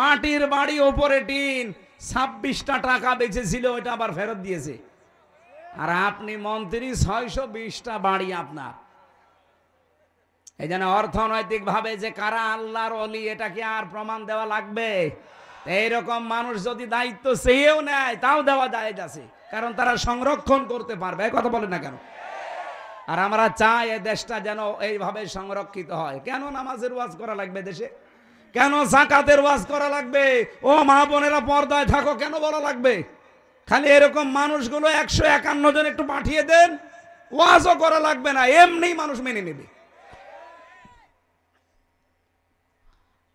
মাটির বাড়ি উপরে টিন, 26টা টাকা বেঁচেছিল ওইটা আবার ফেরত দিয়েছে। আর আপনি মন্ত্রী, 620টা বাড়ি আপনার। এই জন্য অর্থনৈতিক ভাবে যে কারা আল্লাহর ওলি এটা কি আর প্রমাণ দেওয়া লাগবে? এইরকম মানুষ যদি দায়িত্ব চেয়েও নেয় তাও দেওয়া যায় আছে, কারণ তারা সংরক্ষণ করতে পারবে। এই কথা বলেন না কেন? আর আমরা চাই এই দেশটা যেন এইভাবে সংরক্ষিত হয়। কেন নামাজের ওয়াজ করা লাগবে দেশে? কেন যাকাতের ওয়াজ করা লাগবে? ও মা বোনেরা পর্দায় থাকো কেন বলা লাগবে? খালি এরকম মানুষগুলো 151 জন একটু পাঠিয়ে দেন, ওয়াজও করা লাগবে না, এমনি মানুষ মেনে নেবে।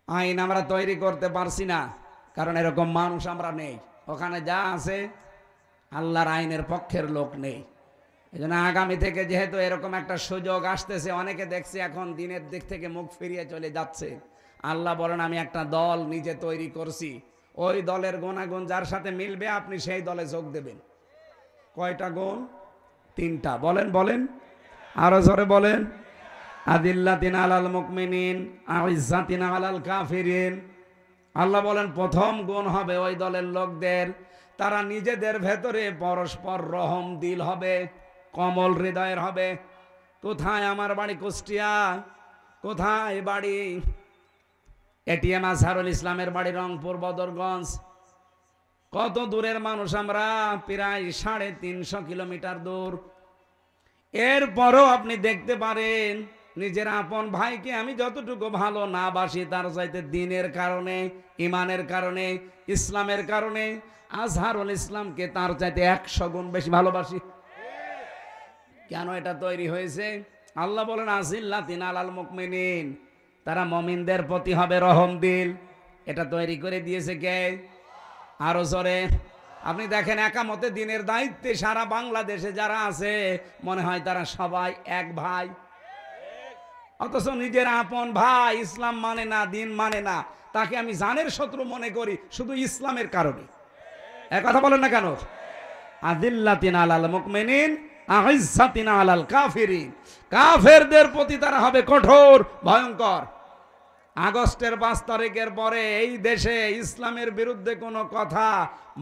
আইন আমরা তৈরি করতে পারছি না, কারণ এরকম মানুষ আমরা নেই। ওখানে যা আছে আল্লাহর আইনের পক্ষের লোক নেই। এই জন্য আগামী থেকে যেহেতু এরকম একটা সুযোগ আসতেছে, অনেকে দেখছে এখন দিনের দিক থেকে মুখ ফিরিয়ে চলে যাচ্ছে। আল্লাহ বলেন আমি একটা দল নিজে তৈরি করছি, ওই দলের গুণাগুণ যার সাথে মিলবে আপনি সেই দলে যোগ দেবেন। কয়টা গুণ? 3টা। বলেন বলেন, আরো জোরে বলেন। আদিল্লাতিন আলাল মুমিনিন আইজ্জাতিন আলাল কাফিরিন। আল্লাহ বলেন প্রথম গুণ হবে ওই দলের লোকদের, তারা নিজেদের ভেতরে পরস্পর রহম দিল হবে, কমল হৃদয়ের হবে। কোথায়? আমার বাড়ি কুষ্টিয়া। কোথায় বাড়ি? এটিএম আজহারুল ইসলামের বাড়ি রংপুর বদরগঞ্জ। কত দূরের মানুষ আমরা? প্রায় 350 কিলোমিটার দূর। এরপরও আপনি দেখতে পারেন নিজের আপন ভাইকে আমি যতটুকু ভালো না বাসি, তার চাইতে দিনের কারণে, ইমানের কারণে, ইসলামের কারণে আজহারুল ইসলামকে তার চাইতে 100 গুণ বেশি ভালোবাসি। কেন এটা তৈরি হয়েছে? আল্লাহ বলেন আজিল্লাতিন আলাল মুমিনিন, তারা মুমিনদের প্রতি হবে রহম দিল। এটা তৈরি করে দিয়েছে কে? আরো জোরে। আপনি দেখেন একামতে দিনের দায়িত্বে সারা বাংলাদেশে যারা আছে মনে হয় তারা সবাই এক ভাই, অথচ নিজের আপন ভাই ইসলাম মানে না, দিন মানে না, তাকে আমি জানের শত্রু মনে করি শুধু ইসলামের কারণে। এক কথা বলেন না কেন? আদিল্লাতিন আলাল মুমিনিন আইজ্জাতিন আলাল কাফিরিন, কাফেরদের প্রতি তারা হবে কঠোর, ভয়ঙ্কর। আগস্টের 5 তারিখের পরে এই দেশে ইসলামের বিরুদ্ধে কোনো কথা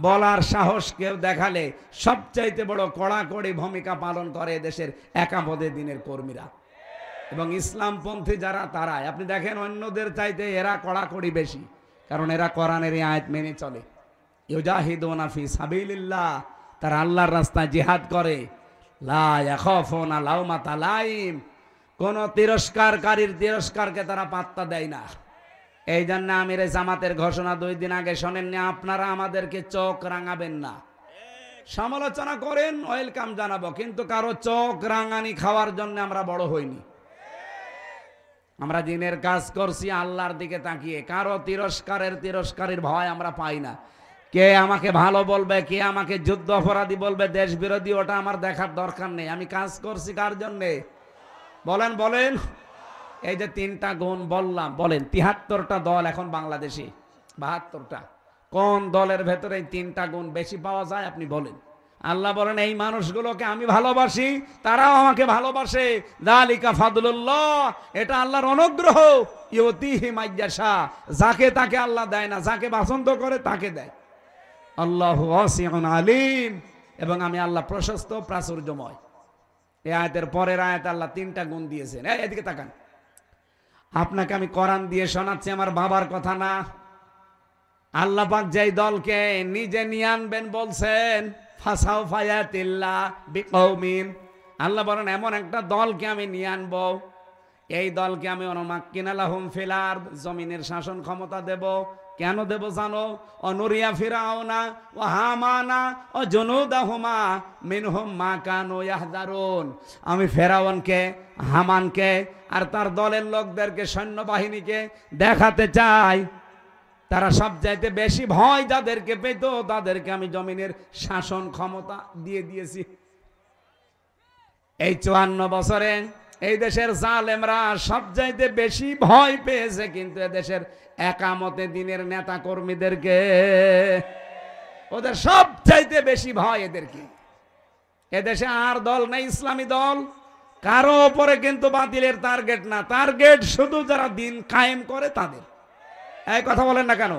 বলার সাহস কেউ দেখালে সবচাইতে বড় কড়াকড়ি ভূমিকা পালন করে দেশের একামতে দিনের কর্মীরা এবং ইসলামপন্থী যারা, তারাই। আপনি দেখেন অন্যদের চাইতে এরা কড়াকড়ি বেশি, কারণ এরা কোরআনের এই আয়াত মেনে চলে। ইউজাহিদুনা ফি সাবিলিল্লাহ, তারা আল্লাহর রাস্তায় জিহাদ করে। লা ইয়াখাফুনা লাউমাতা লাইম, কোন তিরস্কারকারীর তিরস্কারকে তারা পাত্তা দেয় না। এই জন্য আমির জামাতের ঘোষণা 2 দিন আগে শোনেননি, আপনারা আমাদেরকে চোখ রাঙাবেন না। সমালোচনা করেন, ওয়েলকাম জানাবো, কিন্তু কারো চোখ রাঙানি খাওয়ার জন্য আমরা বড় হইনি। আমরা দিনের কাজ করছি আল্লাহর দিকে তাকিয়ে, কারো তিরস্কারের ভয় আমরা পাই না। কে আমাকে ভালো বলবে, কে আমাকে যুদ্ধ অপরাধী বলবে, দেশ বিরোধী, ওটা আমার দেখার দরকার নেই। আমি কাজ করছি কার জন্যে? বলেন বলেন। এই যে 3টা গুণ বললাম, বলেন 73টা দল এখন বাংলাদেশে, 72টা, কোন দলের ভেতরে এই 3টা গুণ বেশি পাওয়া যায় আপনি বলেন। আল্লাহ বলেন এই মানুষগুলোকে আমি ভালোবাসি, তারাও আমাকে ভালোবাসে। যালিকা ফাদলুল্লাহ, এটা আল্লাহর অনুগ্রহ। ইউতিহি মাইয়াশা, যাকে তাকে আল্লাহ দেয় না, যাকে পছন্দ করে তাকে দেয়। আল্লাহু ওয়াসিউন আলিম, এবং আমি আল্লাহ প্রশস্ত প্রাচুর্যময়। এই আয়াতের পরের আয়াতে আল্লাহ 3টা গুণ দিয়েছেন। এদিকে তাকান, আপনাকে আমি কোরআন দিয়ে শোনাচ্ছি, আমার বাবার কথা না। আল্লাহ পাক যেই দলকে নিজে নিয়ে আনবেন বলছেন, ফাসাউফা ইয়াতিল্লাহ বিকৌমিন, আল্লাহ বলেন এমন একটা দলকে আমি নিয়ে আনবো, এই দলকে আমি অনুমাক্কিনা লাহুম ফিল আরদ, জমিনের শাসন ক্ষমতা দেব। কেন দেব জানো? অনুরিয়া ফিরাউনা ও হামানা ও জুনুদাহুমা মিনহুম মা কানু ইয়াহযারুন, আমি ফেরাউনকে, হামানকে আর তার দলের লোকদেরকে, সৈন্যবাহিনীকে দেখাতে চাই তারা সবচাইতে বেশি ভয় যাদেরকে পেত, তাদেরকে আমি জমিনের শাসন ক্ষমতা দিয়ে দিয়েছি। এই 54 বছরে এই দেশের জালেমরা সবচাইতে বেশি ভয় পেয়েছে কিন্তু এদেশের একামতে দিনের নেতা কর্মীদেরকে, ওদের সবচাইতে বেশি ভয় এদেরকে। এদেশে আর দল নেই ইসলামী দল, কারো উপরে কিন্তু বাতিলের টার্গেট না, টার্গেট শুধু যারা দিন কায়েম করে তাদের। এই কথা বলেন না কেন?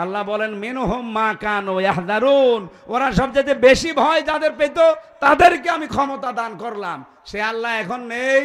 আল্লাহ বলেন মিনহুম মা কানু ইয়াহযারুন, ওরা সবচেয়ে বেশি ভয় যাদের পেত তাদেরকে আমি ক্ষমতা দান করলাম। সে আল্লাহ এখন নেই।